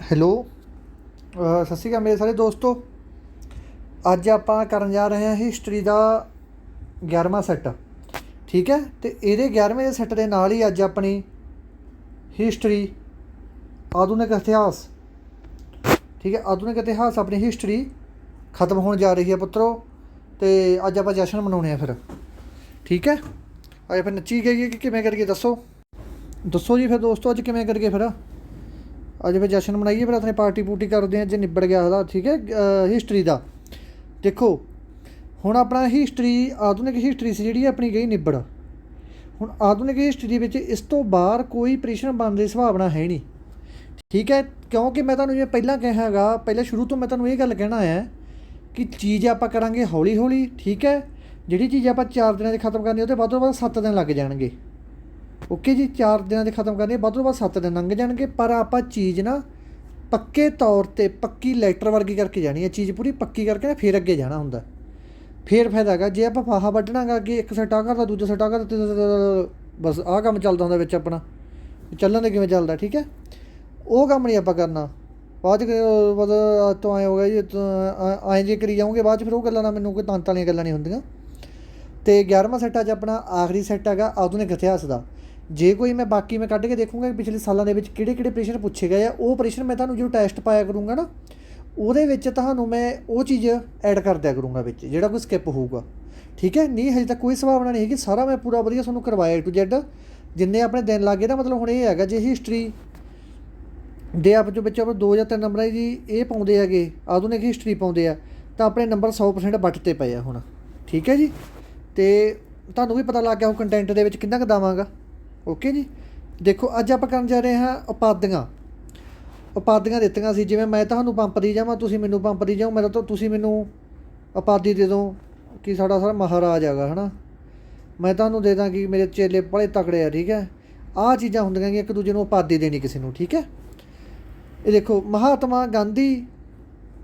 Hello. ਸਤਿ ਸ਼੍ਰੀ ਅਕਾਲ ਮੇਰੇ ਸਾਰੇ ਦੋਸਤੋ। ਅੱਜ ਆਪਾਂ ਕਰਨ ਜਾ ਰਹੇ ਹਾਂ ਹਿਸਟਰੀ ਦਾ 11ਵਾਂ ਸੈੱਟ। ਠੀਕ ਹੈ, ਅਤੇ ਇਹਦੇ 11ਵੇਂ ਦੇ ਸੈੱਟ ਦੇ ਨਾਲ ਹੀ ਅੱਜ ਆਪਣੀ ਹਿਸਟਰੀ ਆਧੁਨਿਕ ਇਤਿਹਾਸ, ਠੀਕ ਹੈ, ਆਧੁਨਿਕ ਇਤਿਹਾਸ ਆਪਣੀ ਹਿਸਟਰੀ ਖਤਮ ਹੋਣ ਜਾ ਰਹੀ ਹੈ ਪੁੱਤਰੋ। ਅਤੇ ਅੱਜ ਆਪਾਂ ਜਸ਼ਨ ਮਨਾਉਣੇ ਆ ਫਿਰ। ਠੀਕ ਹੈ, ਅੱਜ ਫਿਰ ਨੱਚੀ ਗਈ ਕਿ ਕਿਵੇਂ ਕਰੀਏ ਦੱਸੋ ਜੀ ਫਿਰ ਦੋਸਤੋ, ਅੱਜ ਕਿਵੇਂ ਕਰੀਏ ਫਿਰ। ਅੱਜ ਫਿਰ ਜਸ਼ਨ ਮਨਾਈਏ, ਫਿਰ ਆਪਣੇ ਪਾਰਟੀ ਪੂਰਟੀ ਕਰਦੇ ਹਾਂ ਜੇ ਨਿਬੜ ਗਿਆ ਉਹਦਾ। ਠੀਕ ਹੈ, ਹਿਸਟਰੀ ਦਾ ਦੇਖੋ ਹੁਣ ਆਪਣਾ ਹਿਸਟਰੀ ਆਧੁਨਿਕ ਹਿਸਟਰੀ ਸੀ ਜਿਹੜੀ ਆਪਣੀ ਗਈ ਨਿਬੜ। ਹੁਣ ਆਧੁਨਿਕ ਹਿਸਟਰੀ ਵਿੱਚ ਇਸ ਤੋਂ ਬਾਹਰ ਕੋਈ ਪ੍ਰਸ਼ਨ ਬਣਨ ਦੀ ਸੰਭਾਵਨਾ ਹੈ ਨਹੀਂ। ਠੀਕ ਹੈ, ਕਿਉਂਕਿ ਮੈਂ ਤੁਹਾਨੂੰ ਜਿਵੇਂ ਪਹਿਲਾਂ ਕਿਹਾ ਹੈਗਾ, ਪਹਿਲਾਂ ਸ਼ੁਰੂ ਤੋਂ ਮੈਂ ਤੁਹਾਨੂੰ ਇਹ ਗੱਲ ਕਹਿਣਾ ਹੈ ਕਿ ਚੀਜ਼ ਆਪਾਂ ਕਰਾਂਗੇ ਹੌਲੀ ਹੌਲੀ। ਠੀਕ ਹੈ, ਜਿਹੜੀ ਚੀਜ਼ ਆਪਾਂ 4 ਦਿਨਾਂ 'ਚ ਖਤਮ ਕਰਨੀ ਉਹਦੇ ਵੱਧ ਤੋਂ ਵੱਧ 7 ਦਿਨ ਲੱਗ ਜਾਣਗੇ। ਓਕੇ ਜੀ, 4 ਦਿਨਾਂ 'ਚ ਖਤਮ ਕਰਨੀ ਵੱਧ ਤੋਂ ਵੱਧ 7 ਦਿਨ ਲੰਘ ਜਾਣਗੇ। ਪਰ ਆਪਾਂ ਚੀਜ਼ ਨਾ ਪੱਕੇ ਤੌਰ 'ਤੇ ਪੱਕੀ ਲੈਟਰ ਵਰਗੀ ਕਰਕੇ ਜਾਣੀ ਹੈ। ਚੀਜ਼ ਪੂਰੀ ਪੱਕੀ ਕਰਕੇ ਨਾ ਫਿਰ ਅੱਗੇ ਜਾਣਾ ਹੁੰਦਾ, ਫਿਰ ਫਾਇਦਾ ਹੈਗਾ। ਜੇ ਆਪਾਂ ਫਾਹਾ ਵੱਢਣਾ ਗਾ ਅੱਗੇ ਇੱਕ ਸੈੱਟ ਆਹ ਕਰਦਾ, ਦੂਜਾ ਸੈੱਟ ਆਹ ਕਰਦਾ, ਬਸ ਆਹ ਕੰਮ ਚੱਲਦਾ ਹੁੰਦਾ ਵਿੱਚ ਆਪਣਾ। ਚੱਲਣ ਦੇ ਕਿਵੇਂ ਚੱਲਦਾ, ਠੀਕ ਹੈ, ਉਹ ਕੰਮ ਨਹੀਂ ਆਪਾਂ ਕਰਨਾ। ਬਾਅਦ 'ਚ ਬਸ ਤੋਂ ਐਂ ਹੋ ਗਿਆ ਜੀ, ਐਂ ਜੇ ਕਰੀ ਜਾਊਂਗੇ ਬਾਅਦ 'ਚ ਫਿਰ ਉਹ ਗੱਲਾਂ ਨਾਲ ਮੈਨੂੰ ਕੋਈ ਤੰਤ ਵਾਲੀਆਂ ਗੱਲਾਂ ਨਹੀਂ ਹੁੰਦੀਆਂ। ਅਤੇ 11ਵਾਂ ਸੈੱਟ ਅੱਜ ਆਪਣਾ ਆਖਰੀ ਸੈੱਟ ਹੈਗਾ ਆਧੁਨਿਕ ਇਤਿਹਾਸ ਦਾ। ਜੇ ਕੋਈ ਮੈਂ ਬਾਕੀ ਮੈਂ ਕੱਢ ਕੇ ਦੇਖੂੰਗਾ ਕਿ ਪਿਛਲੇ ਸਾਲਾਂ ਦੇ ਵਿੱਚ ਕਿਹੜੇ ਕਿਹੜੇ ਪ੍ਰਸ਼ਨ ਪੁੱਛੇ ਗਏ ਆ, ਉਹ ਪ੍ਰਸ਼ਨ ਮੈਂ ਤੁਹਾਨੂੰ ਜੋ ਟੈਸਟ ਪਾਇਆ ਕਰੂੰਗਾ ਨਾ, ਉਹਦੇ ਵਿੱਚ ਤੁਹਾਨੂੰ ਮੈਂ ਉਹ ਚੀਜ਼ ਐਡ ਕਰ ਦਿਆ ਕਰੂੰਗਾ ਵਿੱਚ, ਜਿਹੜਾ ਕੋਈ ਸਕਿਪ ਹੋਊਗਾ। ਠੀਕ ਹੈ, ਨਹੀਂ ਹਜੇ ਤੱਕ ਕੋਈ ਸੰਭਾਵਨਾ ਨਹੀਂ ਹੈਗੀ, ਸਾਰਾ ਮੈਂ ਪੂਰਾ ਵਧੀਆ ਤੁਹਾਨੂੰ ਕਰਵਾਇਆ A to Z। ਜਿੰਨੇ ਆਪਣੇ ਦਿਨ ਲੱਗ ਗਏ ਨਾ, ਮਤਲਬ ਹੁਣ ਇਹ ਹੈਗਾ ਜੇ ਹਿਸਟਰੀ ਦੇ ਆਪ ਜੋ ਬੱਚੇ ਆਪਾਂ 2 ਜਾਂ 3 ਨੰਬਰਾਂ ਦੀ ਇਹ ਪਾਉਂਦੇ ਹੈਗੇ, ਆਧੁਨਿਕ ਹਿਸਟਰੀ ਪਾਉਂਦੇ ਆ, ਤਾਂ ਆਪਣੇ ਨੰਬਰ 100% ਵੱਟ 'ਤੇ ਪਏ ਆ ਹੁਣ। ਠੀਕ ਹੈ ਜੀ, ਅਤੇ ਤੁਹਾਨੂੰ ਵੀ ਪਤਾ ਲੱਗ ਗਿਆ ਉਹ ਕੰਟੈਂਟ ਦੇ ਵਿੱਚ ਕਿੰਨਾ ਕੁ ਦੇਵਾਂਗਾ। ਓਕੇ ਜੀ, ਦੇਖੋ ਅੱਜ ਆਪਾਂ ਕਰਨ ਜਾ ਰਹੇ ਹਾਂ ਉਪਾਧੀਆਂ ਦਿੱਤੀਆਂ ਸੀ। ਜਿਵੇਂ ਮੈਂ ਤੁਹਾਨੂੰ ਪੰਪ ਦੀ ਜਾਵਾਂ, ਤੁਸੀਂ ਮੈਨੂੰ ਪੰਪ ਦੀ ਜਾਓ, ਮੇਰਾ ਤਾਂ ਤੁਸੀਂ ਮੈਨੂੰ ਉਪਾਧੀ ਦੇ ਦਿਓ ਕਿ ਸਾਡਾ ਸਾਰਾ ਮਹਾਰਾਜ ਹੈਗਾ ਹੈ ਨਾ। ਮੈਂ ਤੁਹਾਨੂੰ ਦੇ ਦਾਂ ਕਿ ਮੇਰੇ ਚੇਲੇ ਬੜੇ ਤਕੜੇ ਆ। ਠੀਕ ਹੈ, ਆਹ ਚੀਜ਼ਾਂ ਹੁੰਦੀਆਂ ਕਿ ਇੱਕ ਦੂਜੇ ਨੂੰ ਉਪਾਧੀ ਦੇਣੀ ਕਿਸੇ ਨੂੰ। ਠੀਕ ਹੈ, ਇਹ ਦੇਖੋ ਮਹਾਤਮਾ ਗਾਂਧੀ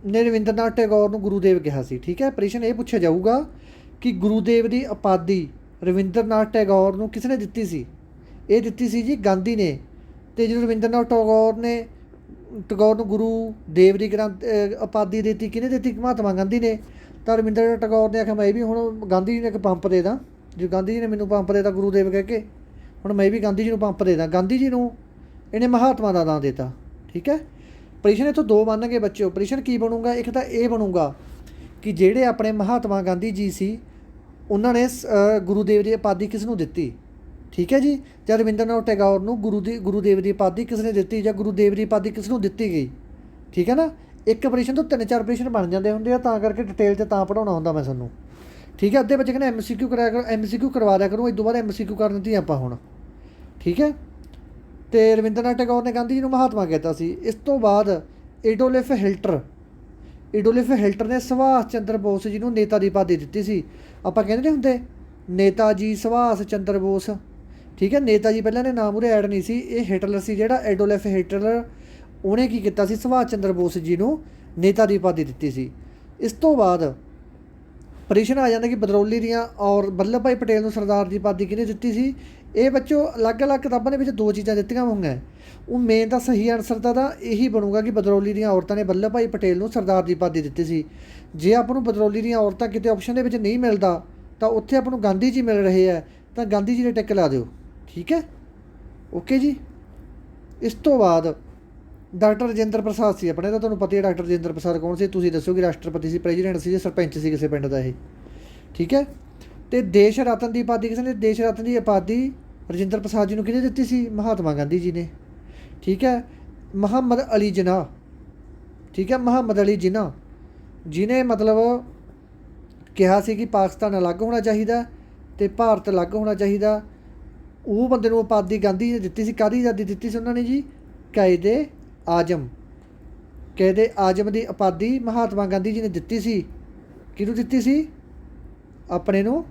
ਨੇ ਰਵਿੰਦਰਨਾਥ ਟੈਗੋਰ ਨੂੰ ਗੁਰੂਦੇਵ ਕਿਹਾ ਸੀ। ਠੀਕ ਹੈ, ਪ੍ਰਸ਼ਨ ਇਹ ਪੁੱਛਿਆ ਜਾਊਗਾ ਕਿ ਗੁਰੂਦੇਵ ਦੀ ਉਪਾਧੀ ਰਵਿੰਦਰਨਾਥ ਟੈਗੋਰ ਨੂੰ ਕਿਸ ਨੇ ਦਿੱਤੀ ਸੀ। ਇਹ ਦਿੱਤੀ ਸੀ ਜੀ ਗਾਂਧੀ ਨੇ। ਅਤੇ ਜਦੋਂ ਰਵਿੰਦਰਨਾਥ ਟੈਗੋਰ ਨੂੰ ਗੁਰੂ ਦੇਵ ਦੀ ਉਪਾਧੀ ਦਿੱਤੀ, ਕਿਹਨੇ ਦਿੱਤੀ? ਮਹਾਤਮਾ ਗਾਂਧੀ ਨੇ। ਤਾਂ ਰਵਿੰਦਰਨਾਥ ਟੈਗੋਰ ਨੇ ਆਖਿਆ ਮੈਂ ਵੀ ਹੁਣ ਗਾਂਧੀ ਜੀ ਨੇ ਇੱਕ ਪੰਪ ਦੇ ਦਾਂ, ਜੋ ਗਾਂਧੀ ਜੀ ਨੇ ਮੈਨੂੰ ਪੰਪ ਦੇ ਤਾ ਗੁਰੂਦੇਵ ਕਹਿ ਕੇ, ਹੁਣ ਮੈਂ ਵੀ ਗਾਂਧੀ ਜੀ ਨੂੰ ਪੰਪ ਦੇ ਦਾਂ। ਗਾਂਧੀ ਜੀ ਨੂੰ ਇਹਨੇ ਮਹਾਤਮਾ ਦਾ ਨਾਂ ਦਿੱਤਾ। ਠੀਕ ਹੈ, ਪ੍ਰਸ਼ਨ ਇੱਥੋਂ 2 ਬਣ ਗਏ ਬੱਚਿਓ। ਪ੍ਰਸ਼ਨ ਕੀ ਬਣੂਗਾ? ਇੱਕ ਤਾਂ ਇਹ ਬਣੂਗਾ ਕਿ ਜਿਹੜੇ ਆਪਣੇ ਮਹਾਤਮਾ ਗਾਂਧੀ ਜੀ ਸੀ ਉਹਨਾਂ ਨੇ ਗੁਰੂਦੇਵ ਦੀ ਉਪਾਧੀ ਕਿਸ ਨੂੰ ਦਿੱਤੀ। ਠੀਕ ਹੈ ਜੀ, ਜਾਂ ਰਵਿੰਦਰਨਾਥ ਟੈਗੋਰ ਨੂੰ ਗੁਰੂਦੇਵ ਦੀ ਉਪਾਧੀ ਕਿਸ ਨੇ ਦਿੱਤੀ, ਜਾਂ ਗੁਰੂਦੇਵ ਦੀ ਉਪਾਧੀ ਕਿਸ ਨੂੰ ਦਿੱਤੀ ਗਈ। ਠੀਕ ਹੈ ਨਾ, ਇੱਕ ਪ੍ਰਸ਼ਨ ਤੋਂ 3-4 ਪ੍ਰਸ਼ਨ ਬਣ ਜਾਂਦੇ ਹੁੰਦੇ ਆ, ਤਾਂ ਕਰਕੇ ਡਿਟੇਲ 'ਚ ਤਾਂ ਪੜ੍ਹਾਉਣਾ ਹੁੰਦਾ ਮੈਂ ਤੁਹਾਨੂੰ। ਠੀਕ ਹੈ, ਅੱਧੇ ਬੱਚੇ ਕਹਿੰਦੇ MCQ ਕਰਾਇਆ ਕਰੋ, MCQ ਕਰਵਾ ਦਿਆ ਕਰੋ। ਇਸ ਤੋਂ ਬਾਅਦ MCQ ਕਰਨ ਦਿੱਤੀ ਆਪਾਂ ਹੁਣ। ਠੀਕ ਹੈ, ਅਤੇ ਰਵਿੰਦਰਨਾਥ ਟੈਗੋਰ ਨੇ ਗਾਂਧੀ ਜੀ ਨੂੰ ਮਹਾਤਮਾ ਕਹਿਤਾ ਸੀ। ਇਸ ਤੋਂ ਬਾਅਦ ਏਡੋਲਿਫ ਹਿਲਟਰ ਨੇ ਸੁਭਾਸ਼ ਚੰਦਰ ਬੋਸ ਜੀ ਨੂੰ ਨੇਤਾ ਦੀ ਉਪਾਧੀ ਦਿੱਤੀ ਸੀ। ਆਪਾਂ ਕਹਿੰਦੇ ਨਹੀਂ ਹੁੰਦੇ ਨੇਤਾ ਜੀ ਸੁਭਾਸ਼ ਚੰਦਰ ਬੋਸ। ਠੀਕ ਹੈ, ਨੇਤਾ ਜੀ ਪਹਿਲਾਂ ਨੇ ਨਾਮ ਉਰੇ ਐਡ ਨਹੀਂ ਸੀ, ਇਹ ਹਿਟਲਰ ਸੀ ਜਿਹੜਾ ਐਡੋਲਿਫ ਹਿਟਲਰ, ਉਹਨੇ ਕੀ ਕੀਤਾ ਸੀ, ਸੁਭਾਸ਼ ਚੰਦਰ ਬੋਸ ਜੀ ਨੂੰ ਨੇਤਾ ਦੀ ਉਪਾਧੀ ਦਿੱਤੀ ਸੀ। ਇਸ ਤੋਂ ਬਾਅਦ ਪ੍ਰਸ਼ਨ ਆ ਜਾਂਦਾ ਕਿ ਬਦਰੌਲੀ ਦੀਆਂ ਔਰ ਵੱਲਭ ਭਾਈ ਪਟੇਲ ਨੂੰ ਸਰਦਾਰ ਦੀ ਉਪਾਧੀ ਕਿਹਨੇ ਦਿੱਤੀ ਸੀ। ਇਹ ਬੱਚੋ ਅਲੱਗ-ਅਲੱਗ ਕਿਤਾਬਾਂ ਦੇ ਵਿੱਚ 2 ਚੀਜ਼ਾਂ ਦਿੱਤੀਆਂ ਹੋਈਆਂ। ਉਹ ਮੇਨ ਤਾਂ ਸਹੀ ਆਨਸਰ ਤਾਂ ਇਹੀ ਬਣੂਗਾ ਕਿ ਬਦਰੌਲੀ ਦੀਆਂ ਔਰਤਾਂ ਨੇ ਵੱਲਭ ਭਾਈ ਪਟੇਲ ਨੂੰ ਸਰਦਾਰ ਦੀ ਉਪਾਧੀ ਦਿੱਤੀ ਸੀ। ਜੇ ਆਪਾਂ ਨੂੰ ਬਦਰੌਲੀ ਦੀਆਂ ਔਰਤਾਂ ਕਿਤੇ ਆਪਸ਼ਨ ਦੇ ਵਿੱਚ ਨਹੀਂ ਮਿਲਦਾ, ਤਾਂ ਉੱਥੇ ਆਪਾਂ ਨੂੰ ਗਾਂਧੀ ਜੀ ਮਿਲ ਰਹੇ ਹੈ, ਤਾਂ ਗਾਂਧੀ ਜੀ ਦੇ ਟਿਕ ਲਾ ਦਿਓ। ਠੀਕ ਹੈ, ਓਕੇ ਜੀ। ਇਸ ਤੋਂ ਬਾਅਦ ਡਾਕਟਰ ਰਾਜਿੰਦਰ ਪ੍ਰਸਾਦ ਸੀ ਆਪਣੇ, ਤਾਂ ਤੁਹਾਨੂੰ ਪਤਾ ਹੀ ਡਾਕਟਰ ਰਾਜਿੰਦਰ ਪ੍ਰਸਾਦ ਕੌਣ ਸੀ। ਤੁਸੀਂ ਦੱਸੋ ਕਿ ਰਾਸ਼ਟਰਪਤੀ ਸੀ, ਪ੍ਰੈਜ਼ੀਡੈਂਟ ਸੀ, ਜਾਂ ਸਰਪੰਚ ਸੀ ਕਿਸੇ ਪਿੰਡ ਦਾ ਇਹ। ਠੀਕ ਹੈ, ਅਤੇ ਦੇਸ਼ ਰਤਨ ਦੀ ਉਪਾਧੀ ਕਿਸੇ ਨੇ? ਦੇਸ਼ ਰਤਨ ਦੀ ਉਪਾਧੀ ਰਾਜਿੰਦਰ ਪ੍ਰਸਾਦ ਜੀ ਨੂੰ ਕਿਹਨੇ ਦਿੱਤੀ ਸੀ? ਮਹਾਤਮਾ ਗਾਂਧੀ ਜੀ ਨੇ। ਠੀਕ ਹੈ, ਮੁਹੰਮਦ ਅਲੀ ਜਿਨਾਹ। ਠੀਕ ਹੈ, ਮੁਹੰਮਦ ਅਲੀ ਜਿਨਾਹ ਜਿਹਨੇ ਮਤਲਬ ਕਿਹਾ ਸੀ ਕਿ ਪਾਕਿਸਤਾਨ ਅਲੱਗ ਹੋਣਾ ਚਾਹੀਦਾ ਅਤੇ ਭਾਰਤ ਅਲੱਗ ਹੋਣਾ ਚਾਹੀਦਾ, ਉਹ ਬੰਦੇ ਨੂੰ ਉਪਾਧੀ ਗਾਂਧੀ ਨੇ ਦਿੱਤੀ ਸੀ। ਕਾਹਦੀ ਆਜ਼ਾਦੀ ਦਿੱਤੀ ਸੀ ਉਹਨਾਂ ਨੇ ਜੀ? ਕਾਇਦੇ ਆਜ਼ਮ ਦੀ ਉਪਾਧੀ ਮਹਾਤਮਾ ਗਾਂਧੀ ਜੀ ਨੇ ਦਿੱਤੀ ਸੀ। ਕਿਹਨੂੰ ਦਿੱਤੀ ਸੀ? ਆਪਣੇ ਨੂੰ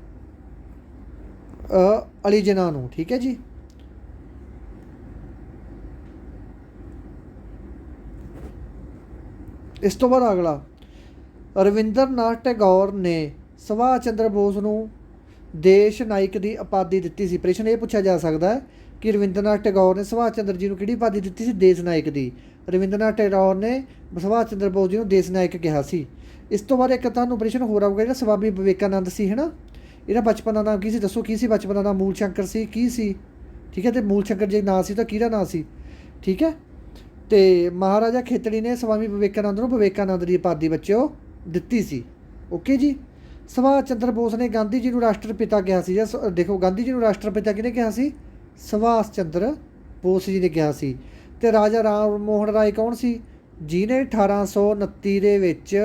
ਅਲੀ ਜਿਨਾਹ ਨੂੰ। ਠੀਕ ਹੈ ਜੀ, ਇਸ ਤੋਂ ਬਾਅਦ ਅਗਲਾ ਰਵਿੰਦਰਨਾਥ ਟੈਗੋਰ ਨੇ ਸੁਭਾਸ਼ ਚੰਦਰ ਬੋਸ ਨੂੰ ਦੇਸ਼ ਨਾਇਕ ਦੀ ਉਪਾਧੀ ਦਿੱਤੀ ਸੀ। ਪ੍ਰਸ਼ਨ ਇਹ ਪੁੱਛਿਆ ਜਾ ਸਕਦਾ ਹੈ ਕਿ ਰਵਿੰਦਰਨਾਥ ਟੈਗੋਰ ਨੇ ਸੁਭਾਸ਼ ਚੰਦਰ ਜੀ ਨੂੰ ਕਿਹੜੀ ਉਪਾਧੀ ਦਿੱਤੀ ਸੀ? ਦੇਸ਼ ਨਾਇਕ ਦੀ। ਰਵਿੰਦਰਨਾਥ ਟੈਗੋਰ ਨੇ ਸੁਭਾਸ਼ ਚੰਦਰ ਬੋਸ ਜੀ ਨੂੰ ਦੇਸ਼ ਨਾਇਕ ਕਿਹਾ ਸੀ। ਇਸ ਤੋਂ ਬਾਅਦ ਇੱਕ ਤੁਹਾਨੂੰ ਪ੍ਰਸ਼ਨ ਹੋਰ ਆਊਗਾ, ਜਿਹੜਾ ਸਵਾਮੀ ਵਿਵੇਕਾਨੰਦ ਸੀ ਹੈ ਨਾ, ਇਹਦਾ ਬਚਪਨ ਦਾ ਨਾਮ ਕੀ ਸੀ? ਦੱਸੋ ਕੀ ਸੀ ਬਚਪਨ ਦਾ ਨਾਮ? ਮੂਲ ਸ਼ੰਕਰ ਸੀ, ਕੀ ਸੀ? ਠੀਕ ਹੈ, ਅਤੇ ਮੂਲ ਸ਼ੰਕਰ ਜੇ ਨਾਂ ਸੀ ਤਾਂ ਕਿਹਦਾ ਨਾਂ ਸੀ? ਠੀਕ ਹੈ, ਅਤੇ ਮਹਾਰਾਜਾ ਖੇਤੜੀ ਨੇ ਸਵਾਮੀ ਵਿਵੇਕਾਨੰਦ ਨੂੰ ਵਿਵੇਕਾਨੰਦ ਦੀ ਉਪਾਧੀ ਬੱਚਿਓ ਦਿੱਤੀ ਸੀ। ਓਕੇ ਜੀ। ਸੁਭਾਸ਼ ਚੰਦਰ ਬੋਸ ਨੇ ਗਾਂਧੀ ਜੀ ਨੂੰ ਰਾਸ਼ਟਰਪਿਤਾ ਕਿਹਾ ਸੀ। ਜਾਂ ਦੇਖੋ, ਗਾਂਧੀ ਜੀ ਨੂੰ ਰਾਸ਼ਟਰਪਿਤਾ ਕਿਹਨੇ ਕਿਹਾ ਸੀ? ਸੁਭਾਸ਼ ਚੰਦਰ ਬੋਸ ਜੀ ਨੇ ਕਿਹਾ ਸੀ। ਅਤੇ ਰਾਜਾ ਰਾਮ ਮੋਹਨ ਰਾਏ ਕੌਣ ਸੀ? ਜਿਹਨੇ 1829 ਦੇ ਵਿੱਚ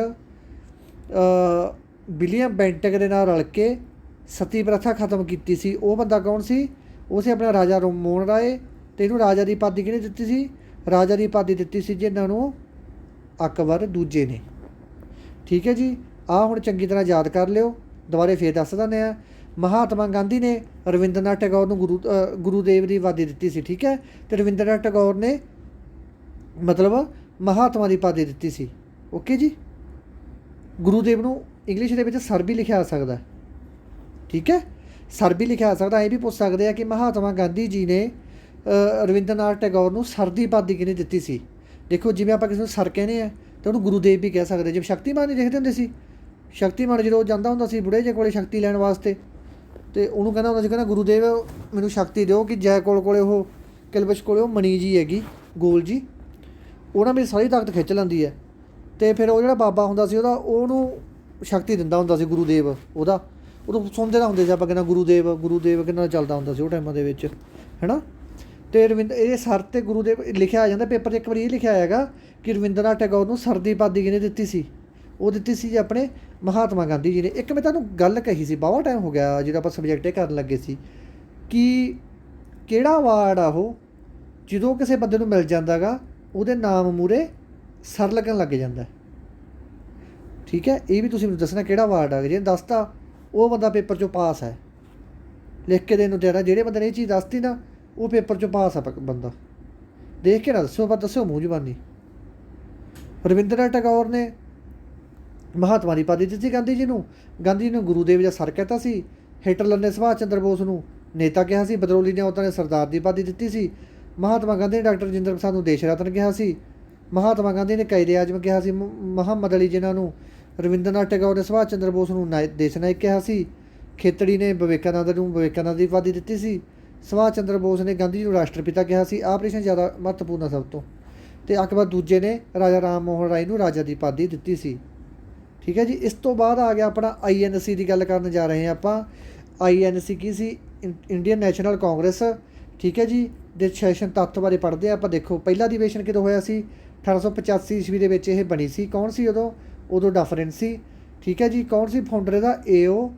ਵਿਲੀਅਮ ਬੈਂਟਿਕ ਦੇ ਨਾਲ ਰਲ ਕੇ ਸਤੀ ਪ੍ਰਥਾ ਖਤਮ ਕੀਤੀ ਸੀ। ਉਹ ਬੰਦਾ ਕੌਣ ਸੀ? ਉਹ ਸੀ ਆਪਣਾ ਰਾਜਾ ਮੋਹਨ ਰਾਏ। ਅਤੇ ਇਹਨੂੰ ਰਾਜਾ ਦੀ ਉਪਾਧੀ ਕਿਹਨੇ ਦਿੱਤੀ ਸੀ? ਰਾਜਾ ਦੀ ਉਪਾਧੀ ਦਿੱਤੀ ਸੀ ਜਿਹਨਾਂ ਨੂੰ ਅਕਬਰ ਦੂਜੇ ਨੇ। ਠੀਕ ਹੈ ਜੀ। ਆਹ ਹੁਣ ਚੰਗੀ ਤਰ੍ਹਾਂ ਯਾਦ ਕਰ ਲਿਓ, ਦੁਬਾਰੇ ਫੇਰ ਦੱਸ ਦਿੰਦੇ ਹਾਂ। ਮਹਾਤਮਾ ਗਾਂਧੀ ਨੇ ਰਵਿੰਦਰਨਾਥ ਟੈਗੋਰ ਨੂੰ ਗੁਰੂਦੇਵ ਦੀ ਉਪਾਧੀ ਦਿੱਤੀ ਸੀ। ਠੀਕ ਹੈ, ਅਤੇ ਰਵਿੰਦਰਨਾਥ ਟੈਗੋਰ ਨੇ ਮਤਲਬ ਮਹਾਤਮਾ ਦੀ ਉਪਾਧੀ ਦਿੱਤੀ ਸੀ। ਓਕੇ ਜੀ। ਗੁਰੂਦੇਵ ਨੂੰ ਇੰਗਲਿਸ਼ ਦੇ ਵਿੱਚ ਸਰ ਵੀ ਲਿਖਿਆ ਆ ਸਕਦਾ। ਠੀਕ ਹੈ, ਸਰ ਵੀ ਲਿਖਿਆ ਆ ਸਕਦਾ। ਇਹ ਵੀ ਪੁੱਛ ਸਕਦੇ ਆ ਕਿ ਮਹਾਤਮਾ ਗਾਂਧੀ ਜੀ ਨੇ ਰਵਿੰਦਰਨਾਥ ਟੈਗੋਰ ਨੂੰ ਸਰ ਦੀ ਉਪਾਧੀ ਕਿਹਨੇ ਦਿੱਤੀ ਸੀ? ਦੇਖੋ, ਜਿਵੇਂ ਆਪਾਂ ਕਿਸੇ ਨੂੰ ਸਰ ਕਹਿੰਦੇ ਆ ਤਾਂ ਉਹਨੂੰ ਗੁਰੂਦੇਵ ਵੀ ਕਹਿ ਸਕਦੇ। ਜਿਵੇਂ ਸ਼ਕਤੀਮਾਨ ਨਹੀਂ ਦੇਖਦੇ ਹੁੰਦੇ ਸੀ, ਸ਼ਕਤੀਮਾਨ ਜਦੋਂ ਜਾਂਦਾ ਹੁੰਦਾ ਸੀ ਬੁੜੇ ਜੇ ਕੋਲੇ ਸ਼ਕਤੀ ਲੈਣ ਵਾਸਤੇ, ਅਤੇ ਉਹਨੂੰ ਕਹਿੰਦਾ ਹੁੰਦਾ ਸੀ, ਕਹਿੰਦਾ ਗੁਰੂਦੇਵ ਮੈਨੂੰ ਸ਼ਕਤੀ ਦਿਓ ਕਿ ਜੈ ਕੋਲੇ ਉਹ ਕਿਲਬਸ਼ ਕੋਲੇ ਉਹ ਮਣੀ ਜੀ ਹੈਗੀ ਗੋਲ ਜੀ, ਉਹਨਾਂ ਮੇਰੀ ਸਾਰੀ ਤਾਕਤ ਖਿੱਚ ਲੈਂਦੀ ਹੈ। ਅਤੇ ਫਿਰ ਉਹ ਜਿਹੜਾ ਬਾਬਾ ਹੁੰਦਾ ਸੀ ਉਹਨੂੰ ਸ਼ਕਤੀ ਦਿੰਦਾ ਹੁੰਦਾ ਸੀ ਗੁਰੂਦੇਵ। ਉਦੋਂ ਸੁਣਦੇ ਤਾਂ ਹੁੰਦੇ ਸੀ ਆਪਾਂ, ਕਹਿੰਦਾ ਗੁਰੂਦੇਵ ਕਿੰਨਾ ਚੱਲਦਾ ਹੁੰਦਾ ਸੀ ਉਹ ਟਾਈਮਾਂ ਦੇ ਵਿੱਚ, ਹੈ ਨਾ। ਅਤੇ ਇਹ ਸਰ ਅਤੇ ਗੁਰੂਦੇਵ ਲਿਖਿਆ ਆ ਜਾਂਦਾ ਪੇਪਰ 'ਚ। ਇੱਕ ਵਾਰੀ ਇਹ ਲਿਖਿਆ ਹੈਗਾ ਕਿ ਰਵਿੰਦਰਨਾਥ ਟੈਗੋਰ ਨੂੰ ਸਰ ਦੀ ਉਪਾਧੀ ਕਿਹਨੇ ਦਿੱਤੀ ਸੀ? ਉਹ ਦਿੱਤੀ ਸੀ ਜੀ ਆਪਣੇ ਮਹਾਤਮਾ ਗਾਂਧੀ ਜੀ ਨੇ। ਇੱਕ ਮੈਂ ਤੁਹਾਨੂੰ ਗੱਲ ਕਹੀ ਸੀ, ਬਾਹਲਾ ਟਾਈਮ ਹੋ ਗਿਆ ਜਦੋਂ ਆਪਾਂ ਸਬਜੈਕਟ ਇਹ ਕਰਨ ਲੱਗੇ ਸੀ, ਕਿ ਕਿਹੜਾ ਅਵਾਰਡ ਆ ਉਹ ਜਦੋਂ ਕਿਸੇ ਬੰਦੇ ਨੂੰ ਮਿਲ ਜਾਂਦਾ ਗਾ ਉਹਦੇ ਨਾਮ ਮੂਹਰੇ ਸਰ ਲੱਗਣ ਲੱਗ ਜਾਂਦਾ। ਠੀਕ ਹੈ, ਇਹ ਵੀ ਤੁਸੀਂ ਮੈਨੂੰ ਦੱਸਣਾ ਕਿਹੜਾ ਅਵਾਰਡ ਆ। ਜੇ ਦੱਸਤਾ ਉਹ ਬੰਦਾ ਪੇਪਰ 'ਚੋਂ ਪਾਸ ਹੈ, ਲਿਖ ਕੇ ਦੇਣ ਨੂੰ ਤਿਆਰ। ਜਿਹੜੇ ਬੰਦੇ ਨੇ ਇਹ ਚੀਜ਼ ਦੱਸਤੀ ਨਾ ਉਹ ਪੇਪਰ 'ਚੋਂ ਪਾਸ ਆ ਬੰਦਾ। ਦੇਖ ਕੇ ਨਾ ਦੱਸੋ, ਪਰ ਦੱਸਿਓ ਮੂੰਹ ਜ਼ਬਾਨੀ। ਰਵਿੰਦਰਨਾਥ ਟੈਗੋਰ ਨੇ ਮਹਾਤਮਾ ਦੀ ਉਪਾਧੀ ਦਿੱਤੀ ਗਾਂਧੀ ਜੀ ਨੂੰ। ਗਾਂਧੀ ਜੀ ਨੂੰ ਗੁਰੂਦੇਵ ਜਾਂ ਸਰ ਕਹਿਤਾ ਸੀ। ਹਿਟਲਰ ਨੇ ਸੁਭਾਸ਼ ਚੰਦਰ ਬੋਸ ਨੂੰ ਨੇਤਾ ਕਿਹਾ ਸੀ। ਬਦਰੌਲੀ ਨੇ ਉਹਨਾਂ ਨੇ ਸਰਦਾਰ ਦੀ ਉਪਾਧੀ ਦਿੱਤੀ ਸੀ। ਮਹਾਤਮਾ ਗਾਂਧੀ ਨੇ ਡਾਕਟਰ ਰਜਿੰਦਰ ਪ੍ਰਸਾਦ ਨੂੰ ਦੇਸ਼ ਰਤਨ ਕਿਹਾ ਸੀ। ਮਹਾਤਮਾ ਗਾਂਧੀ ਨੇ ਕਾਇਦੇ ਆਜ਼ਮ ਕਿਹਾ ਸੀ। ਮੁਹੰਮਦ ਅਲੀ ਜਿਨ੍ਹਾਂ ਨੂੰ ਰਵਿੰਦਰਨਾਥ ਟੈਗੋਰ ਨੇ ਸੁਭਾਸ਼ ਚੰਦਰ ਬੋਸ ਨੂੰ ਦੇਸ਼ ਨਾਇਕ ਕਿਹਾ ਸੀ। ਖੇਤੜੀ ਨੇ ਵਿਵੇਕਾਨੰਦ ਨੂੰ ਵਿਵੇਕਾਨੰਦ ਦੀ ਉਪਾਧੀ ਦਿੱਤੀ ਸੀ। ਸੁਭਾਸ਼ ਚੰਦਰ ਬੋਸ ਨੇ ਗਾਂਧੀ ਜੀ ਨੂੰ ਰਾਸ਼ਟਰਪਿਤਾ ਕਿਹਾ ਸੀ। ਆਹ ਪ੍ਰਸ਼ਨ ਜ਼ਿਆਦਾ ਮਹੱਤਵਪੂਰਨ ਸਭ ਤੋਂ। ਅਤੇ ਅਕਬਰ ਦੂਜੇ ਨੇ ਰਾਜਾ ਰਾਮ ਮੋਹਨ ਰਾਏ ਨੂੰ ਰਾਜਾ ਦੀ ਉਪਾਧੀ ਦਿੱਤੀ ਸੀ। ਠੀਕ ਹੈ ਜੀ। ਇਸ ਤੋਂ ਬਾਅਦ ਆ ਗਿਆ ਆਪਣਾ INC ਦੀ ਗੱਲ ਕਰਨ ਜਾ ਰਹੇ ਹਾਂ ਆਪਾਂ। INC ਕੀ ਸੀ? Indian National Congress. ਠੀਕ ਹੈ ਜੀ। ਦੇ ਸੈਸ਼ਨ ਤੱਤ ਬਾਰੇ ਪੜ੍ਹਦੇ ਹਾਂ ਆਪਾਂ। ਦੇਖੋ, ਪਹਿਲਾ ਅਧਿਵੇਸ਼ਨ ਕਦੋਂ ਹੋਇਆ ਸੀ? 1885 ਈਸਵੀ ਦੇ ਵਿੱਚ ਇਹ ਬਣੀ ਸੀ। ਕੌਣ ਸੀ ਉਦੋਂ ਡਫਰਿਨ ਸੀ। ਠੀਕ ਹੈ ਜੀ। ਕੌਣ ਸੀ ਫਾਊਂਡਰ ਇਹਦਾ? A.O.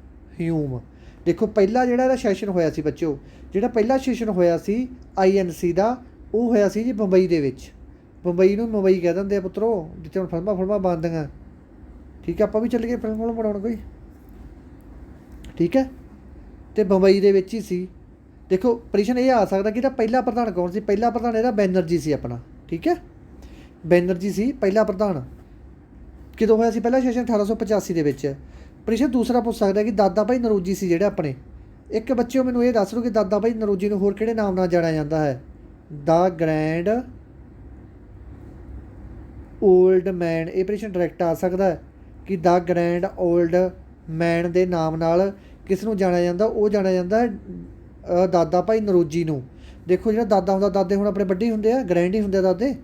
ਹਿਊਮ। ਦੇਖੋ, ਪਹਿਲਾ ਜਿਹੜਾ ਇਹਦਾ ਸੈਸ਼ਨ ਹੋਇਆ ਸੀ ਬੱਚਿਓ, ਜਿਹੜਾ ਪਹਿਲਾ ਸੈਸ਼ਨ ਹੋਇਆ ਸੀ INC ਦਾ, ਉਹ ਹੋਇਆ ਸੀ ਜੀ ਬੰਬਈ ਦੇ ਵਿੱਚ। ਬੰਬਈ ਨੂੰ ਮੁੰਬਈ ਕਹਿ ਦਿੰਦੇ ਆ ਪੁੱਤਰੋ, ਜਿੱਥੇ ਹੁਣ ਫਿਲਮਾਂ ਬਣਦੀਆਂ। ਠੀਕ ਹੈ, ਆਪਾਂ ਵੀ ਚੱਲੀਏ ਫਿਲਮ ਬਣਾਉਣ ਕੋਈ। ਠੀਕ ਹੈ, ਅਤੇ ਬੰਬਈ ਦੇ ਵਿੱਚ ਹੀ ਸੀ। ਦੇਖੋ, ਪ੍ਰਸ਼ਨ ਇਹ ਆ ਸਕਦਾ ਕਿ ਇਹਦਾ ਪਹਿਲਾ ਪ੍ਰਧਾਨ ਕੌਣ ਸੀ? ਪਹਿਲਾ ਪ੍ਰਧਾਨ ਇਹਦਾ ਬੈਨਰਜੀ ਸੀ ਆਪਣਾ। ਠੀਕ ਹੈ, ਬੈਨਰਜੀ ਸੀ ਪਹਿਲਾ ਪ੍ਰਧਾਨ। ਕਦੋਂ ਹੋਇਆ ਸੀ ਪਹਿਲਾ ਸੈਸ਼ਨ? 1885 ਦੇ ਵਿੱਚ। ਪ੍ਰਸ਼ਨ ਦੂਸਰਾ ਪੁੱਛ ਸਕਦਾ ਕਿ ਦਾਦਾ ਭਾਈ ਨਰੋਜੀ ਸੀ ਜਿਹੜੇ ਆਪਣੇ। ਇੱਕ ਬੱਚਿਓ ਮੈਨੂੰ ਇਹ ਦੱਸ ਦਿਓ ਕਿ ਦਾਦਾ ਭਾਈ ਨਰੋਜੀ ਨੂੰ ਹੋਰ ਕਿਹੜੇ ਨਾਮ ਨਾਲ ਜਾਣਿਆ ਜਾਂਦਾ ਹੈ? ਦਾ ਗ੍ਰੈਂਡ ਓਲਡ ਮੈਨ। ਇਹ ਪ੍ਰਸ਼ਨ ਡਾਇਰੈਕਟ ਆ ਸਕਦਾ ਕਿ ਦਾ ਗ੍ਰੈਂਡ ਓਲਡ ਮੈਨ ਦੇ ਨਾਮ ਨਾਲ ਕਿਸ ਨੂੰ ਜਾਣਿਆ ਜਾਂਦਾ? ਉਹ ਜਾਣਿਆ ਜਾਂਦਾ ਦਾਦਾ ਭਾਈ ਨਰੋਜੀ ਨੂੰ। ਦੇਖੋ, ਜਿਹੜਾ ਦਾਦਾ ਹੁੰਦਾ, ਦਾਦੇ ਹੁਣ ਆਪਣੇ ਵੱਡੇ ਹੁੰਦੇ ਆ, ਗ੍ਰੈਂਡ ਹੀ ਹੁੰਦੇ ਆ ਦਾਦੇ,